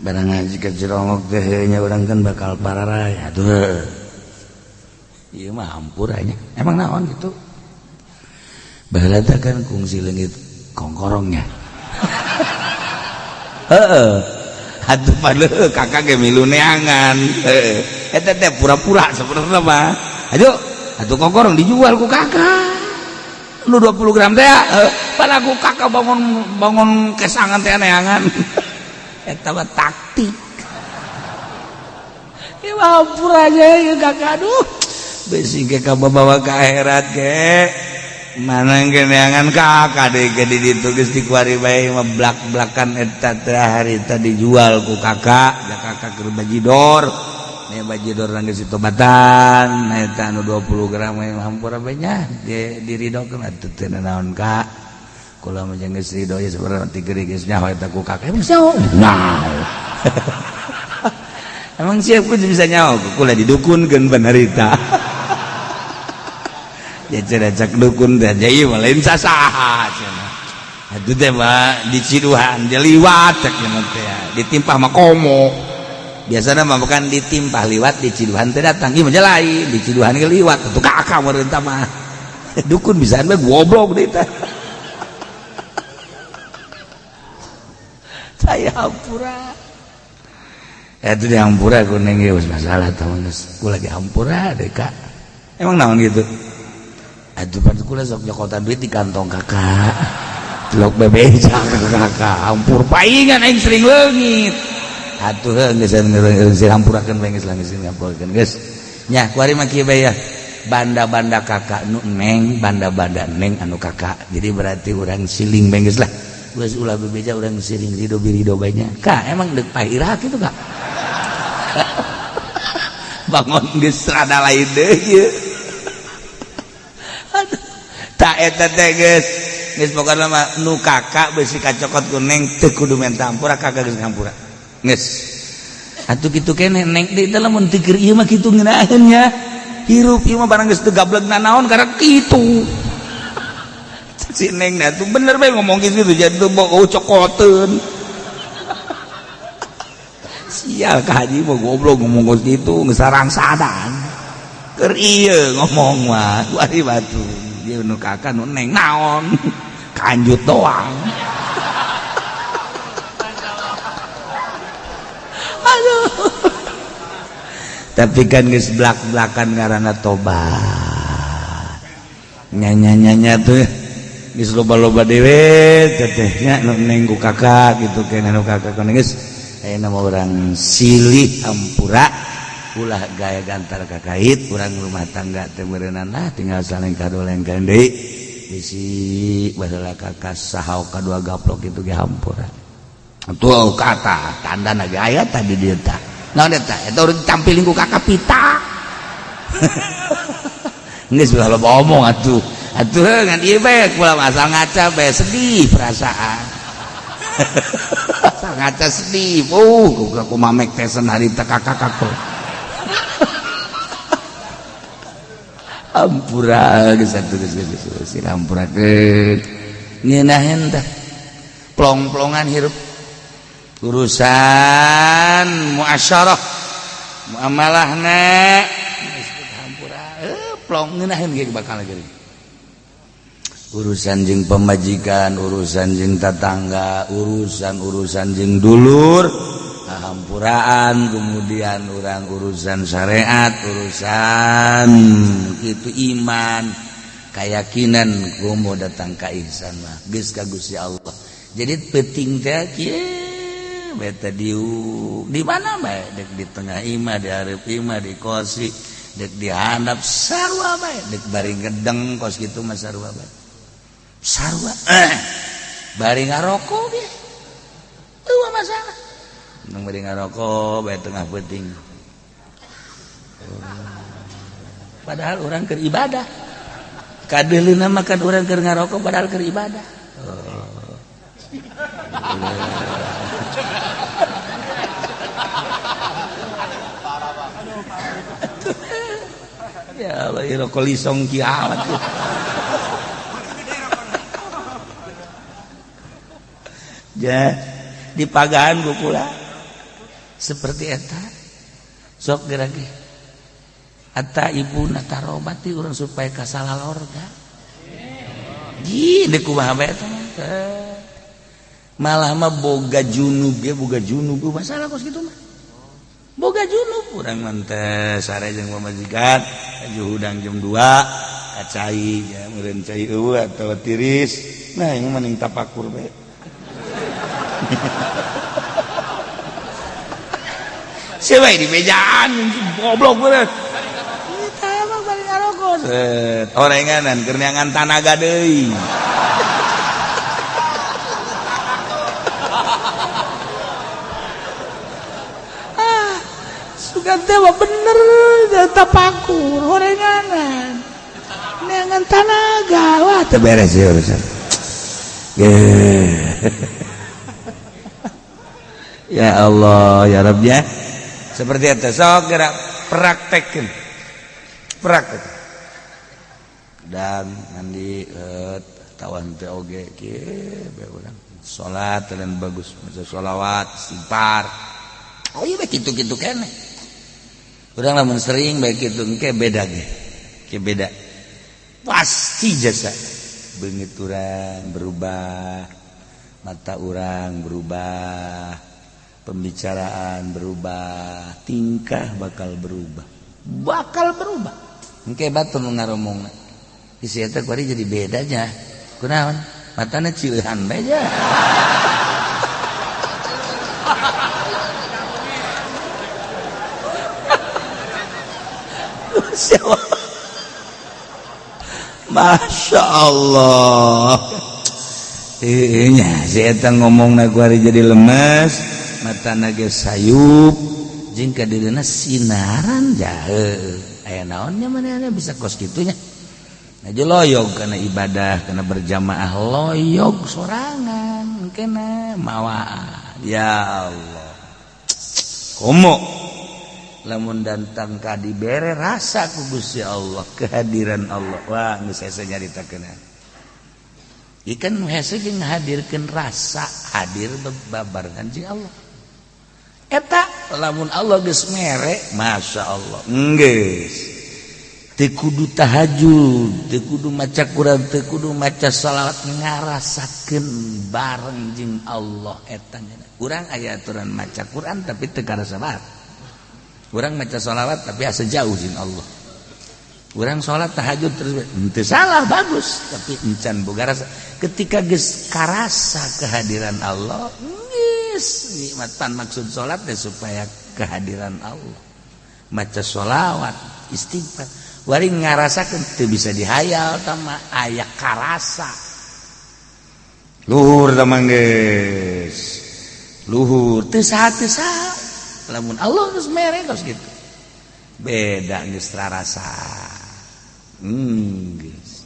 barang ngaji ka Cirongok teh nya urang kan bakal pararay atuh ieu mah hampuranya emang naon gitu baheula teh kan kungsi leungit kongkorongnya heeh atuh padahal kakak ge milu neangan eta teh pura-pura sebenarnya mah atuh kongkorong dijual ku kakak nu 20 gram teh padahal ku kakak bangun kesangan teh neangan eta mah taktik ieu mah pura aja ieu kakak aduh besi ge ka bawa ka akhirat ge mana geneangan kakak deh jadi ditulis di kuari bayi mah blak-blakan eta teh hari tadi dijual ku kakak ya kakak keur bajidor nih bajidor geus ditobatan eta anu 20 gram hampura bae nya diridokeun atuh teu naon kak kula mah geus ridho ya sabarang ti geuring geus nyaho eta ku kakak emang nyaho emang siapa bisa nyaho kula didukunkeun ban harita ya cek dukun teh jadi lain sasaha cenah atuh teh mah di Ciduhan dia liwat cek teh ditimpah mah komo biasana mah bukan ditimpah liwat di Ciduhan teh datang ieu mah lain di Ciduhan ge liwat atuh kakak meureun tah mah dukun bisaan mah goblok deui teh saya hampura atuh di hampura kuning geus masalah tah geus ku lagi hampura deh kak emang naon gitu aduh pada kula sok nyokotan duit di kantong kakak telok bebeja kakak hampur paingan aing sering leungit atuh geus hampurakeun bae geus ngampurakeun geus nya kuari mah kieu bae ya banda-banda kakak nu neng banda-banda neng anu kakak jadi berarti urang siling bae geus lah geus ulah bebeja urang siling rido birido bae nya kak emang deuk pairah kitu kak bangun geus rada lain deui ieu tak eta teh geus pokona mah nu kakak beusi kacokot ku neng teu kudu minta hampura kakak geus ngampura geus atuh kitu keneh neng deui teh lamun teu keur ieu mah kitu ngeunaheun nya hirup ieu mah barang geus teu gablegna naon karena kitu si neng na tuh bener bae ngomong kitu jadi tuh bau cokoteun sial ka haji mah goblok ngomong kitu geus sarang sadan keur ieu ngomong mah kuari batu dia nu kakak nu neng naon kanjut doang aduh tapi kan geus blak-blakan ngaranna tobat nyanya tuh geus loba-loba dewe tetehnya nu neng ku kakak gitu keneh nu kakak kana geus ayeuna mah urang silih hampura ulah gaya gantar kakait urang rumah tangga teh beureunan lah tinggal saling kadolengkeun deui bisi baheula kakak sahau kadua gaplok itu ge hampura tuh kata tandana ge aya tadi dieu tah naon eta urang ditampilin ku kakak pita geus ulah loba omong atuh ngan ieu bae kula asal ngaca bae sedih perasaan asal ngaca sedih ku mamek teh harita kakak hampura geus hampurakeun ngeunaheun tah plong-plongan hirup urusan muasyarah muamalahna disebut hampura plong ngeunaheun ge bakal geuning urusan jeung pamajikan urusan jeung tatangga urusan jeung dulur hampuraan kemudian orang urusan syariat urusan itu iman keyakinan kumo datang ka ihsan mah geus ka Gusti Allah jadi penting teh kieu beta di mana bae dek di tengah imah di hareup imah di kosi dek di handap sarua bae dek bari gedeng kos kitu mah sarua bae sarua bari ngaroko ge teu masalah nang bari ngaroko bae tengah peuting padahal orang keur ibadah kadeulina mah kan urang keur ngaroko padahal keur ibadah Ya Allah, rokok lisong kiamat. Ya, di pagahan gue pula seperti eta. Sok gerage. Ata ibu natarobati orang supaya kasalalorga. Gini kumaha bae eta. Malah mah boga junub masalah kos kitu mah. Boga junub urang mah teh sare jeung pamajikan aju hudang jam 2 kacai ya meureun cai eueuh atau tiris. Nah ini mah ning tapakur bae. Siapa di mejaan goblok bener. Kita mah balik ngarokok. Orenganan keur neangan tanaga deui. Sugan teh mah bener tapakur orenganan. Neangan tanaga wah teu beres ya urusan. Ya Allah ya Rabb ya. Seperti itu sok gerak praktek dan mandi tawan teh oge kieu bae urang salat dan bagus maca sholawat istighfar oh iya bae kitu-kitu keneh urang lamun sering bae kitu engke beda ge beda pasti jasa beungit urang berubah mata urang berubah pembicaraan berubah, tingkah bakal berubah. Engke batur nu ngaromongna. Isi eta kuari jadi bedanya. Kunaon? Matana cieuhan bae ja. Masya Allah. Nya si eta ngomongna kuari jadi lemes. Mata geus sayup jeung ka dirina sinaran jaeu aya naonnya manehna bisa kos kitunya aja loyog kana ibadah kana berjamaah loyog sorangan kena mawaan ya Allah komo lamun dantang ka dibere rasa ku Gusti Allah kehadiran Allah wah geus hese nyaritakeun ikan hese jeung ngahadirkeun rasa hadir babarengan jeung Allah eta lamun Allah geus mere masya Allah geus teu kudu tahajud teu kudu maca Quran teu kudu maca shalawat ngarasakeun bareng jeung Allah eta urang aya aturan maca Quran tapi teu karasa bae urang maca shalawat tapi asa jauh jeung Allah urang salat tahajud terus teu salah bagus tapi encan boga rasa ketika geus karasa kehadiran Allah nikmatan maksud sholat ya supaya kehadiran Allah maca sholawat istighfar waring ngarasakeun teu bisa dihayal tama aya karasa luhur tamang geus luhur teu saha lamun Allah geus mere geus kitu beda geus rarasa geus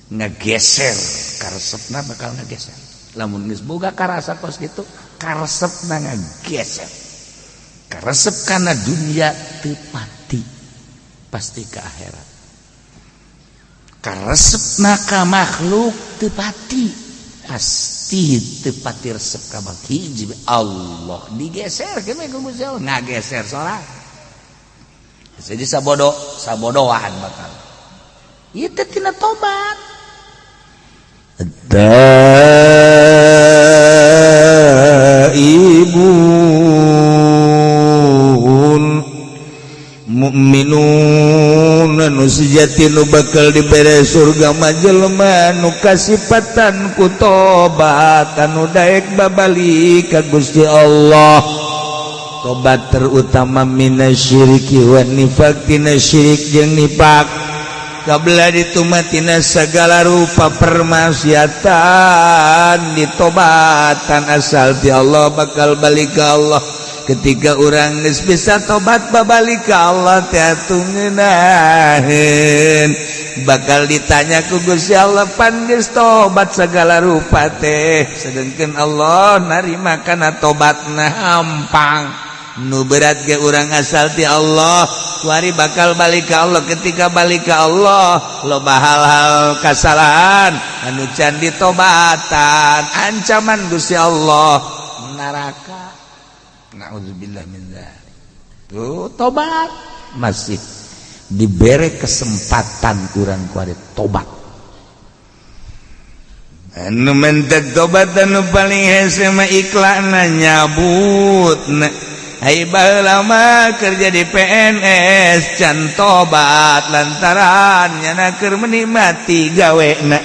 ngageser karesepna bakal ngageser lamun geus boga karasa kos kitu karesepna ngageser karesep kana dunia teu pati pasti ke akhirat karesepna ka makhluk teu pati pasti teu pati resep ka hiji Allah digeser ke ku Gusti Allah ngageser salat jadi sabodohan bakal ieu teh tina tobat Taibun mu'minun anu sejati nu bakal dibere surga majelema nu kasipatan ku tobat anu daek babalik ka Gusti Allah tobat terutama minasyiriki wa nifaq tina syirik jeung nifaq kabla ditumatina segala rupa permaksiatan ditobatan asal ti Allah bakal balik ke Allah ketika orang geus bisa tobat babalik ke Allah teh ngeunaheun bakal ditanya ku Gusti Allah pan geus tobat segala rupa teh sedengkeun Allah narima kana tobatna hampang nu berat ge urang asal ti Allah kuari bakal balik ke Allah. Ketika balik ke Allah loba hal-hal kasalahan anu can ditobatan ancaman Gusti Allah neraka. Nauzubillah min dzalik. Tuh tobat masih diberi kesempatan urang kuari tobat. Anu mentek tobat anu paling hese mah ikhlana nyabutna. Ai baheula mah kerja di PNS can tobat lantaran nyana keur menikmati gawena.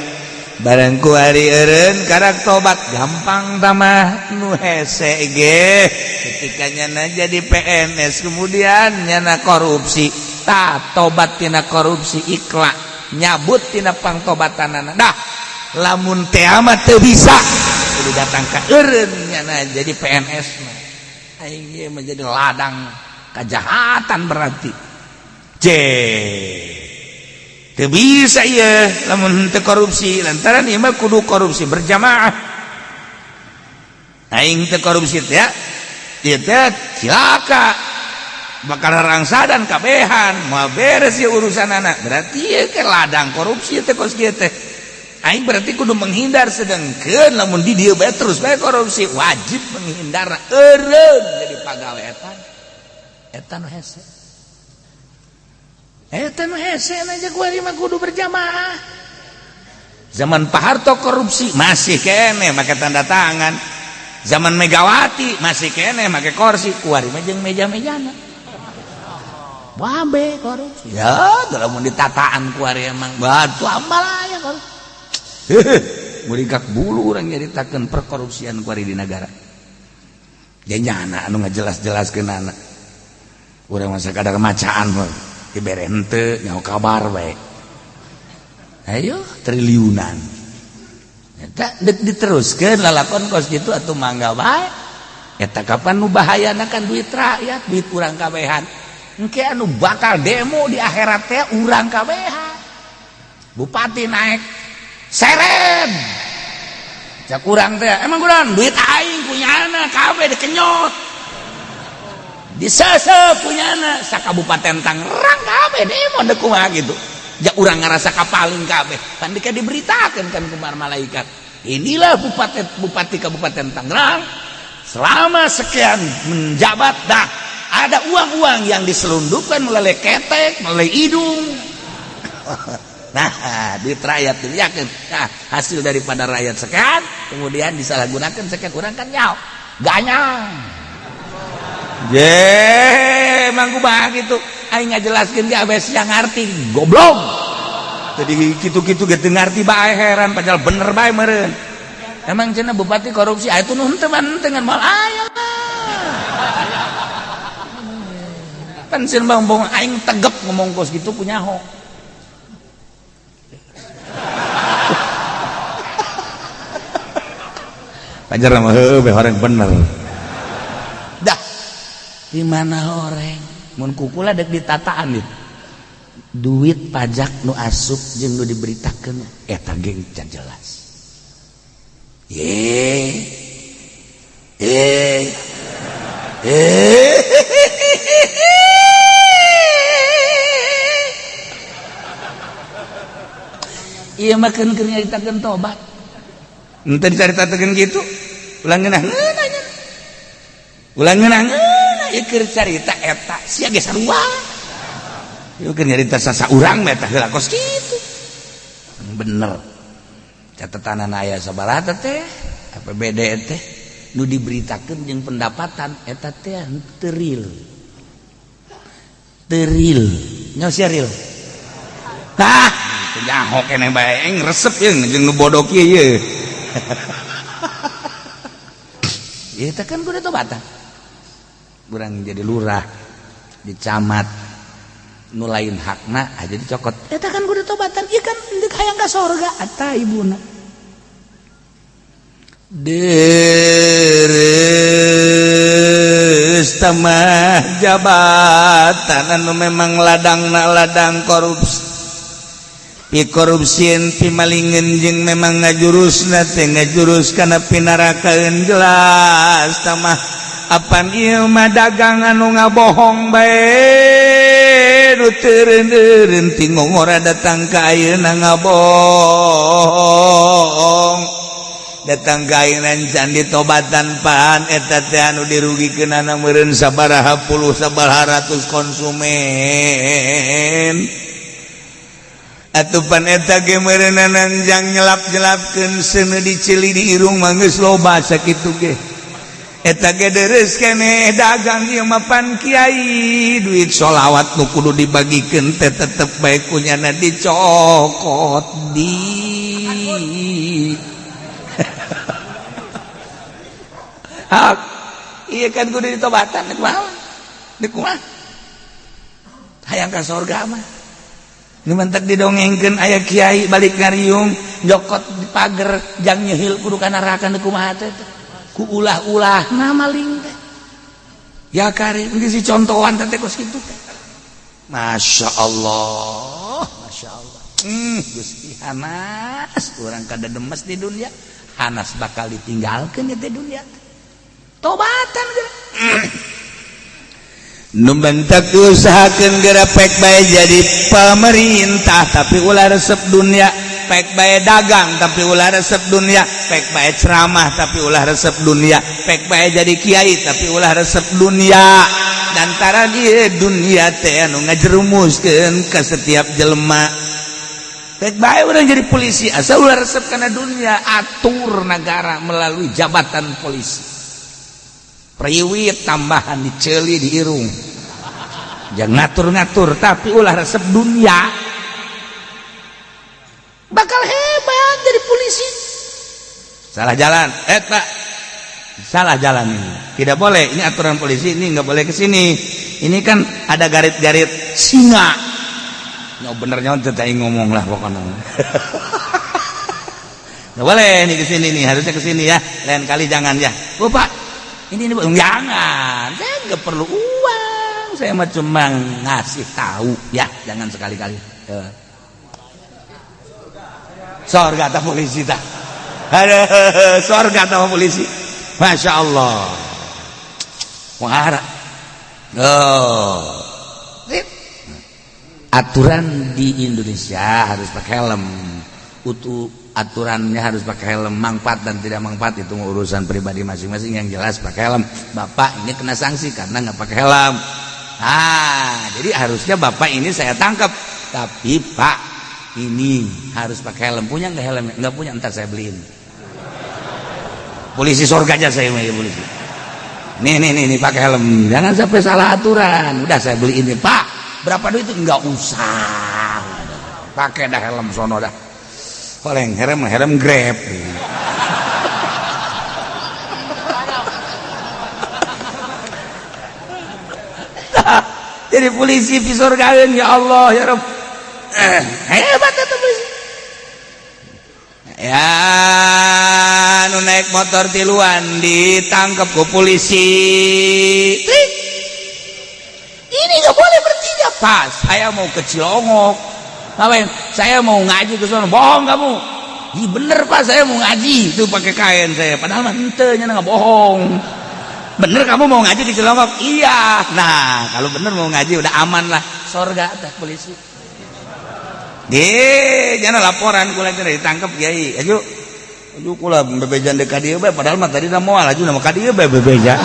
Barang kuari eureun karak tobat gampang tamah nu hese ge. Ketika nyana jadi PNS kemudian nyana korupsi, tah tobat tina korupsi ikhlas nyabut tina pangtobatanana. Dah lamun teh amat teu bisa kudu datang ka eureun nyana jadi PNS mah aing ge menjadi ladang kejahatan berarti teu bisa ieu lamun teu korupsi lantaran ieu mah kudu korupsi berjamaah. Aing teu korupsi teh ya ieu teh cilaka bakal rangsadan kabehan moal beres ieu urusanana berarti ieu ke ladang korupsi teh kos kieu teh. Aing berarti kudu menghindar sedengkeun lamun di dieu bae terus bae korupsi wajib menghindar eureun jadi pagawe eta nu hese. Eta nu hese aja kuari mah kudu berjamaah. Zaman Pak Harto korupsi masih keneh make tanda tangan. Zaman Megawati masih keneh make kursi kuari mah jeung meja-mejana. Babe korupsi. Ya, lamun ditataan kuari emang batu ambal aya korupsi. Murikak bulu orang nyaritakeun perkorupsian kuari di negara. Janyana anu ngajelas-jelaskeun anak. Urang masa kadar macaan mah dibere henteu nyaho kabar bae. Ayo triliunan. Eta deuk diteruskeun lalakon kos kitu atuh mangga bae. Eta kapan nu bahayana kan duit rakyat, duit urang kabehan. Engke anu bakal demo di akhirat teh urang kabehan. Bupati naik seren cak kurang teh emang kurang duit aing punyana kabeh dikenyot disesep punyana sakabupaten Tangerang kabeh demo deuk kumaha gitu jak urang ngarasa kapaling kabeh pan dika diberitakeun kan ku malaikat inilah bupati Kabupaten Tangerang selama sekian menjabat dah ada uang-uang yang diselundupkan melalui ketek melalui hidung. Nah, duit rakyat dilihatkan. Nah, hasil daripada rakyat sekian, kemudian disalahgunakan sekian orang kan nyaw, ganyang. Emang kumaha gitu. Aing ngajelaskeun ge abes yang ngarti, goblok. Tadi kitu-kitu ge teu ngarti bae heran padahal bener bae meureun. Emang cenah bupati korupsi aya tuh henteu dengan mal aya. Pensiun bang aing tegep ngomong kos gitu punya ho. Ajar nama heueuh orang bener. Dah. Di mana orang? Mun kukula dek ditataan ieu. Duit pajak nu asup jeung nu diberitakeun eta ge can jelas. Ieu mah keur nyaritakeun tobat. Ente dicaritakeun gitu ulang ngeunah ieu keur carita eta sia ge sarua ieu keur nyarita sasaurang mah eta heula kos kitu bener catetanana aya sabaraha teh APBD teh nu diberitakeun jeung pendapatan eta teh teu real nya sia real tah nyaho keneh bae eng resep jeung nu bodoh kieu ye eta kan kudu tobatan urang jadi lurah di camat nu lain hakna aja dicokot eta kan kudu tobatan ieu kan deuk hayang ka sorga eta ibuna deres tamah jabatan anu memang ladang korupsi korupsieun pimalingen jeung memang ngajurusna teh ngajurus kana pinarakaeun jelas tamah Apaan ieu mah dagangan nu ngabohong bae nu teureun ting ngora datang ka ayeuna ngabohong datang ka ayeuna can ditobatan pan eta teh anu dirugikeunana meureun sabaraha puluh sabaraha ratus konsumen atuh pan eta ge meureunna nanjang nyelap-nyelapkeun seuneu dicili di irung mah geus loba sakitu ge eta ge deres keneh dagang ieu mah pan kiai duit sholawat nu kudu dibagikeun teh tetep bae kunyana dicokot di hak iya kan kudu ditobatan nek kumaha hayang ka sorga mah nu mentek didongengkeun aya kiai balik ngariung jokot di pager jang nyeuhil kudu ka neraka nek kumaha teh ku ulah-ulah na maling teh ya kari geus contohan teh kos kitu teh masyaallah Gusti Hanas urang kada demes di dunia Hanas bakal ditinggalkeun di dunia tobatan nu bentek usahakeun geura pek bae jadi pemerintah tapi ulah resep dunia pek bae dagang tapi ulah resep dunia pek bae ceramah tapi ulah resep dunia pek bae jadi kiai tapi ulah resep dunia dan tara di dunia teh anu ngajerumuskeun ka setiap jelema pek bae urang jadi polisi asal ulah resep kana dunia atur negara melalui jabatan polisi priwit tambahan diceli di irung jangan ngatur-ngatur tapi ulah resep dunia bakal hebat jadi polisi salah jalan Pak salah jalan ini tidak boleh ini aturan polisi ini nggak boleh kesini ini kan ada garit-garit singa nggak bener nyontet aing ngomong lah pokoknya nggak boleh nih kesini nih harusnya kesini ya lain kali jangan ya Pak ini jangan saya nggak perlu uang saya mah cuma ngasih tahu ya jangan sekali-kali sorga tak polisi tak ada sorga tak polisi masya Allah mengharap aturan di Indonesia harus pakai helm aturannya harus pakai helm manfaat dan tidak manfaat itu urusan pribadi masing-masing yang jelas pakai helm bapak ini kena sanksi karena nggak pakai helm jadi harusnya bapak ini saya tangkap tapi Pak ini harus pakai helm punya nggak helm nggak punya entar saya beliin polisi surga aja saya mau polisi nih pakai helm jangan sampai salah aturan udah saya beliin nih Pak berapa duit itu nggak usah pakai dah helm sono dah paling herem Grab jadi polisi di surga ya Allah ya Rabb hebat itu polisi ya nu naik motor tiluan ditangkap ke polisi ini nggak boleh bertiga pas saya mau ke Cilongok ngapain? Saya mau ngaji ke sana. Bohong kamu. Iya bener Pak, saya mau ngaji. Itu pakai kain saya. Padahal mah henteu nya nggak bohong. Bener kamu mau ngaji di Cilongok? Iya. Nah, kalau bener mau ngaji udah aman lah. Sorga teh polisi. Jangan laporan kula teh ditangkap kiai. Aju kula bebejan deuk ka dieu bae padahal mah tadi moal aju nama ka dieu bae bebeja.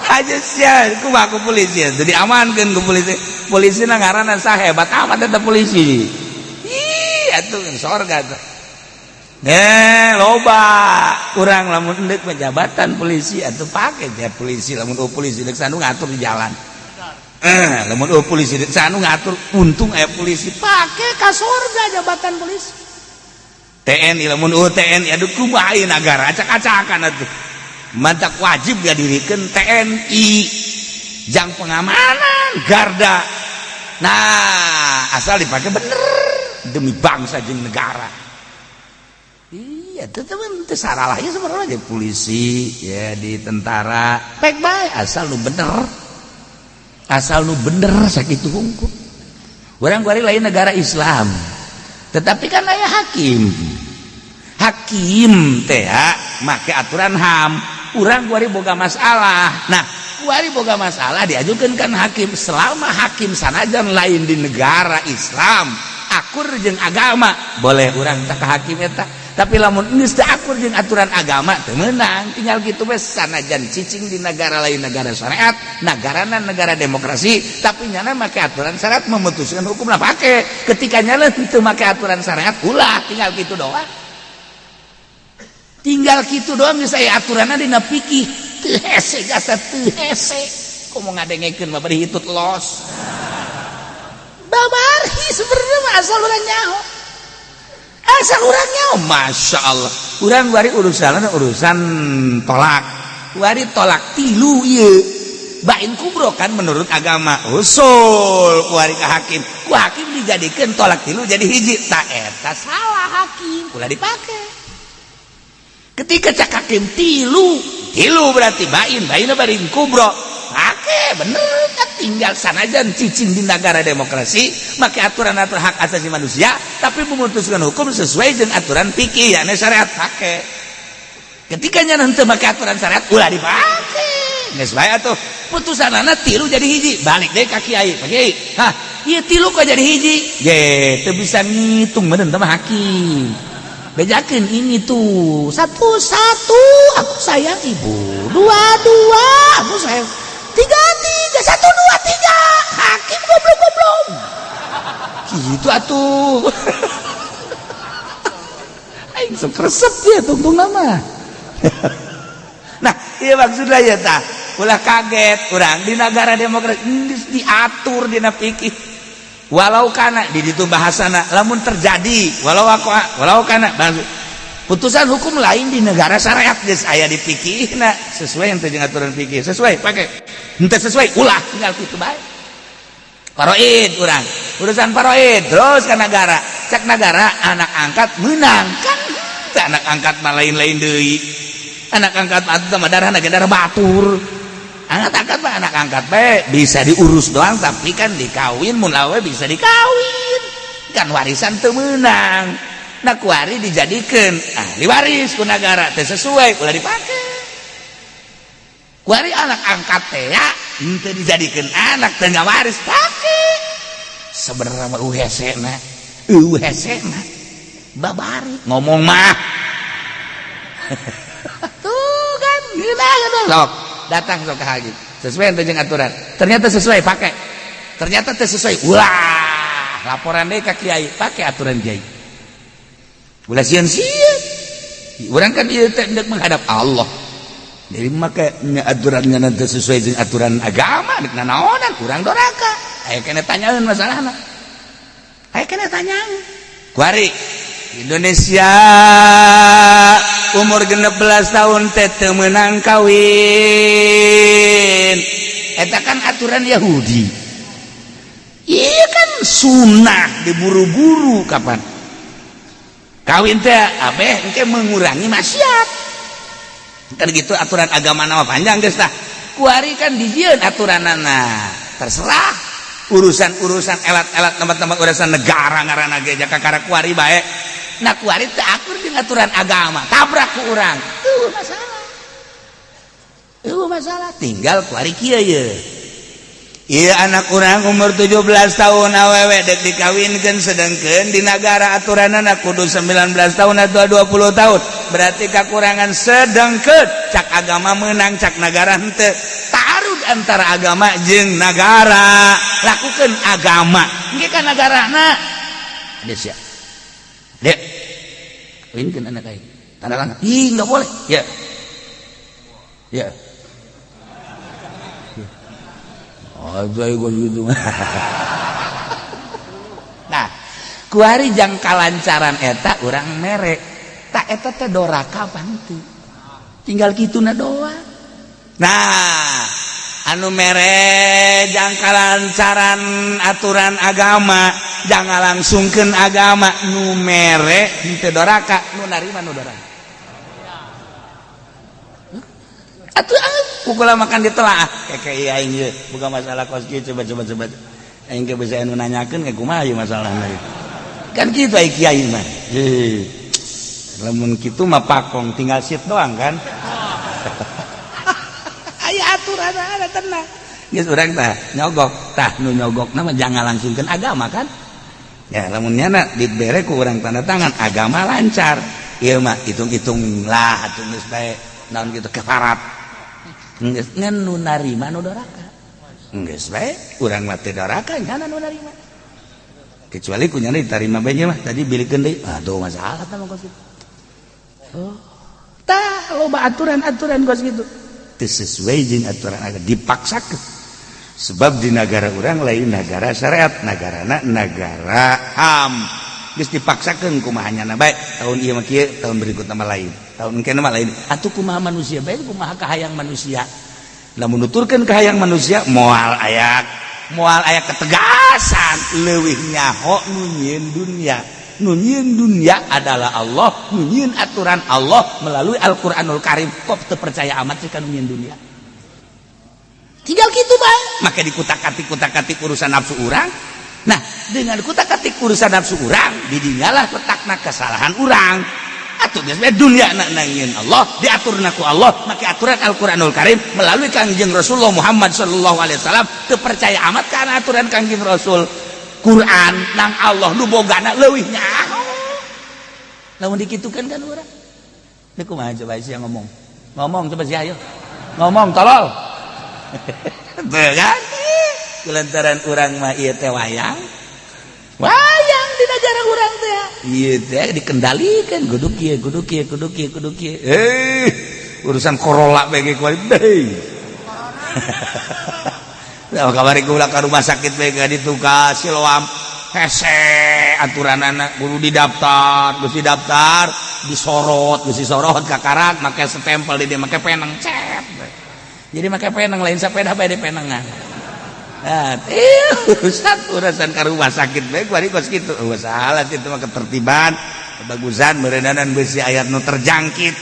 Aja sia kumaha ku polisi jadi amankeun ku polisi na ngaranna sahebat amat eta polisi ih atuh sorga tuh loba urang lamun deuk jabatan polisi atuh pake ya polisi lamun polisi deuk sanu ngatur di jalan lamun polisi deuk sanu ngatur untung aya polisi pake ka sorga jabatan polisi TNI lamun TNI aduh kumaha ieu nagara acak-acakan atuh mantak wajib dihadirkan TNI jang pengamanan garda nah asal dipakai bener demi bangsa jeung negara iya teman-teman tersalahnya sebenarnya di polisi ya di tentara pek bae asal lu bener sakitu hungkul urang kuari lain negara Islam tetapi kan aya hakim teh make aturan HAM urang kuari boga masalah. Nah kuari boga masalah diajukan kan hakim. Selama hakim sanajan lain di negara Islam akur jeung agama boleh urang tak ke hakim eta. Tapi lamun geus teu akur jeung aturan agama teu meunang. Tinggal kitu we sanajan cicing di negara lain negara syariat, nagarana negara demokrasi, tapi nyana make aturan syariat memutuskan hukum lah pake. Ketika nyana teu make aturan syariat ulah tinggal kitu doang. Tinggal kitu doang geus aya aturanna dina fikih. Teu hese gasa teu hese. Komo ngadengekeun mah bari hitut los. Babarhi sebenarnya mah asal urang nyaho. Asal urangnya, masya Allah. Urang wari urusan tolak. Wari tolak tilu iya. Bain kubro kan menurut agama. Usul wari ke hakim. Ku hakim dijadikan tolak tilu jadi hiji. Tak eta salah hakim. Ulah dipakai. Ketika cak hakim tilu berarti bain barin kubro. Pakai bener kan tinggal sanajan cicing di negara demokrasi make aturan-aturan hak asasi manusia tapi memutuskan hukum sesuai dengan aturan fikih ya syariat pakai. Ketika nya henteu make aturan syariat ulah dipake. Geus bae atuh putusanana tilu jadi hiji balik deui ka kiai. Pak Kiai, hah ieu tilu kok jadi hiji? Ge teu bisa ngitung meureun teh hakim. Bejakeun ini tuh satu aku sayang ibu, dua aku sayang, tiga satu dua tiga hakim goblok gitu atuh. Aing sok resep dia tungtung nama. Nah iya maksudnya ya tah ulah kaget urang di negara demokrasi diatur dina fikih. Walau kana di ditu bahasana lamun terjadi walau kana putusan hukum lain di negara syariat geus aya di fikihna sesuai henteu jeung aturan fikih sesuai pake henteu sesuai ulah tinggal kitu bae. Faraid urang urusan faraid terus ka negara cak negara anak angkat meunang kan anak angkat mah lain-lain deui anak angkat mah darah batur. Anak angkat bisa diurus doang tapi kan dikawin mun lawe bisa dikawin kan warisan teu meunang. Nah kuari dijadikeun ahli waris ku negara teu sesuai ulah dipake. Kuari anak angkat teh ya henteu dijadikeun anak teu ngawaris pake. Sebenarnya mah uhesena babari ngomong mah. Tuh kan gila datang ke hakim sesuai dengan aturan ternyata sesuai pakai ternyata sesuai ulah laporan deh ke kiai pakai aturan kiai ulah sieun orang kan ieu teh hendak menghadap Allah jadi makanya aturannya nanti sesuai dengan aturan agama dek nanaonan kurang doraka aya kena tanyaeun masalahna aya kena tanyaeun kuari Indonesia umur 16 tahun teu meunang kawin eta kan aturan Yahudi iya kan sunnah diburu-buru kapan kawin teh abeh engke mengurangi maksiat kan gitu aturan agama nama panjang geus tah kuari kan dijieun aturanana terserah urusan elat-elat tempat-tempat urusan negara ngaranna ge jaka kara kuari bae. Nah kuari teu akur jeung aturan agama tabrak ku urang tuh masalah tinggal kuari kieu ye ieu anak urang umur 17 tahun awewe dek dikawinkeun sedengkeun di negara aturanana kudu 19 tahun atau 20 tahun berarti kakurangan sedengkeun cak agama meunang cak negara henteu taarud antara agama jeung negara lakukeun agama engke ka negarana geus ya dek kawinkeun anak aing tanda tangan ih enggak boleh ya oh saya gua gitu. Nah kuari jang kalancaran eta urang mere tak eta teh doraka apa henteu tinggal kituna doang. Nah anu mere jang kalancaran aturan agama jangan langsungkeun agama nu mere henteu doraka nu narima nu doraka atuh pukul makan ditelaah kayak aing ieu bukan masalah kos kieu coba aing ge bisa anu nanyakeun ke kumaha ieu masalahna kan kitu ai kiai mah lamun kitu mah pakong tinggal sit doang kan aya aturan ada tenang geus urang tah nyogok tah nu nyogok nama jangan langsungkeun agama kan ya lamun nyana dibere ku urang tanda tangan agama lancar ieu mah hitung-hitung lah atuh geus bae naon kitu kafarat geus ngan nu narima nu doraka geus bae urang mah teu doraka nyana nu narima kecuali kunyana ditarima bae mah tadi bilikeun deui aduh masalah tah mah kitu oh tah loba aturan-aturan kos kitu teu sesuai jeung aturan agama dipaksakeun sebab di negara urang lain negara syariat nagarana negara HAM geus dipaksakeun kumaha nyana bae tahun ieu mah kieu tahun berikutna mah lain tahun engke mah lain atuh kumaha manusia bae kumaha kahayang manusia lamun nuturkeun kahayang manusia moal aya ketegasan leuwih nyaho nu nyieun dunia adalah Allah nu nyieun aturan Allah melalui Al-Qur'anul Karim kok teu percaya amat sih ka nu nyieun dunia tinggal gitu bae maka dikutak-katik urusan nafsu urang nah dengan kutak-katik urusan nafsu urang didinyalah letakna kesalahan urang atuh geus bae dunia nangieun Allah diaturna ku Allah make aturan Al-Qur'anul Karim melalui Kangjeng Rasulullah Muhammad sallallahu alaihi wasallam teu percaya amat kana aturan Kangjeng Rasul Quran nang Allah nu bogana leuwih nyaho lamun dikitukeun kan urang teu kumaha coba sia ngomong coba sia ayo ngomong tolol teu kan kulantaran urang mah ieu teh wayang di negara urang teh ieu teh dikendalikeun kudu kieu urusan Corolla bae kuari deui nah kamari ulah ka rumah sakit bae ka ditu ka Siloam hese aturanana kudu didaftar geus didaftar disorot ka karat make stempel di dieu make peneng cet jadi make peneng lain sapeda bae di penengan nah urusan ka rumah sakit bae kuari kos kitu salah itu mah ketertiban bagusan meureunana beusi aya nu terjangkit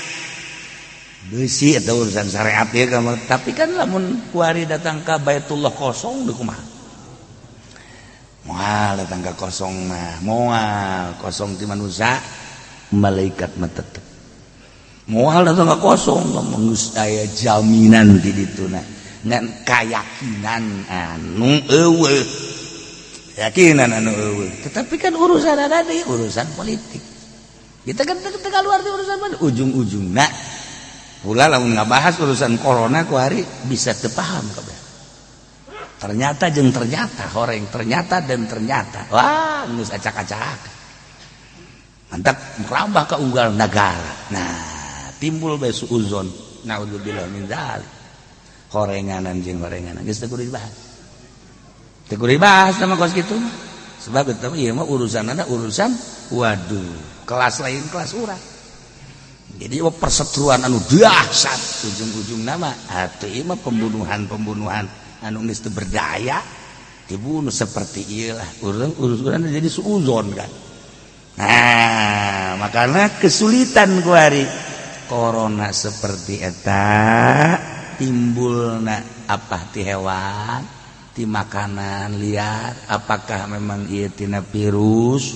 beusi atau urusan syariat ya kamu tapi kan lamun kuari datang ke Baitullah kosong deuk kumaha moal datang ke kosong mah moal kosong ti manusia malaikat mah tetep moal datang ke kosong lamun geus aya jaminan di dituna ngan kayakinan anu eueuh yakinan anu eueuh tetapi kan urusan ada deui urusan politik kita kan teu kaluar di urusan politik ujung-ujungna pula lamun ngabahas urusan corona ku hari bisa teu paham kabeh. Ternyata horeng ternyata wah geus acak-acak. Mantap merambah ka unggal negara. Nah, timbul bae suuzon. Naudzubillah min dzalik. Horenganan jeung horenganan geus teu kudu dibahas. Teu kudu dibahas sama kos kitu. Sebab eta ieu mah urusanna urusan waduh, kelas lain kelas urang. Jadi perseteruan anu dahsyat ujung-ujung nama atuh ieu mah pembunuhan anu geus teu berdaya dibunuh seperti ieu lah urus-urusan jadi suuzon kan nah makanya kesulitan kuari corona seperti eta timbulna apa ti hewan ti makanan liar apakah memang ieu tina virus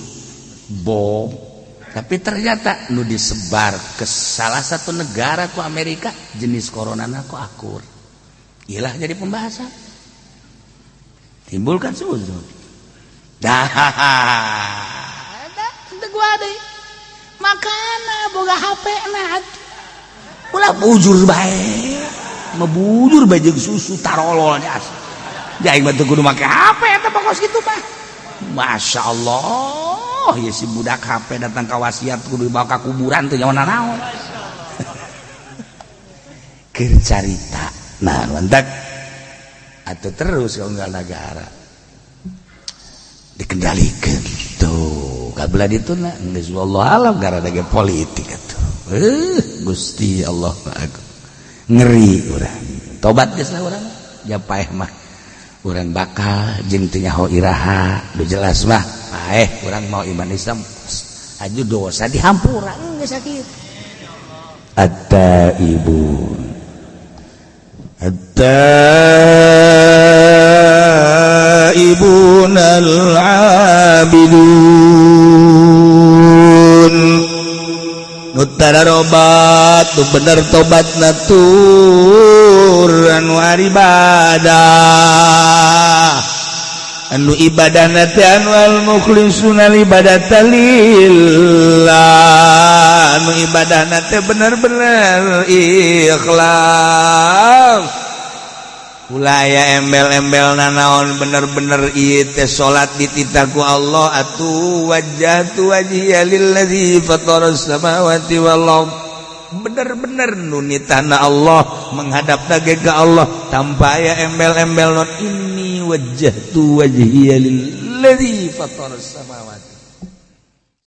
bom tapi ternyata nu disebar ke salah satu negara ku Amerika jenis coronana ku akur iyalah jadi pembahasan timbul kan suuzon dah teu gua deui makana boga HP na ulah bujur bae mebujur bae jeung susu tarolol nya jadi mah teu kudu make HP eta pokos kitu mah masyaallah ya si budak HP datang ke wasiat kudu dibawa ke kuburan teh nyawana naon keur carita nah mantak atuh terus ka unggal negara dikendalikeun tuh kabelah dituna geus wallahu alam gara dage politik atuh Gusti Allah ngeri urang tobat geus lah urang japaeh mah urang bakal jeung teu nyaho iraha nu jelas mah urang mau iman Islam aju dosa dihampura geus sakitu at-taibun al-abidun Nutara robat tu bener tobat natur anu ibadah anu ibadah nate anu al mukhlisuna ibadatan lillah anu ibadah nate bener-bener ikhlas ulah ya embel-embel nanaon bener-bener ieu teh salat dititaku Allah atuh wajjahtu wajhiya lillazi fataras samawati wal ard bener-bener nunitana Allah menghadap ke Allah tanpa aya embel-embel non ini wajjahtu wajhiya lillazi fataras samawati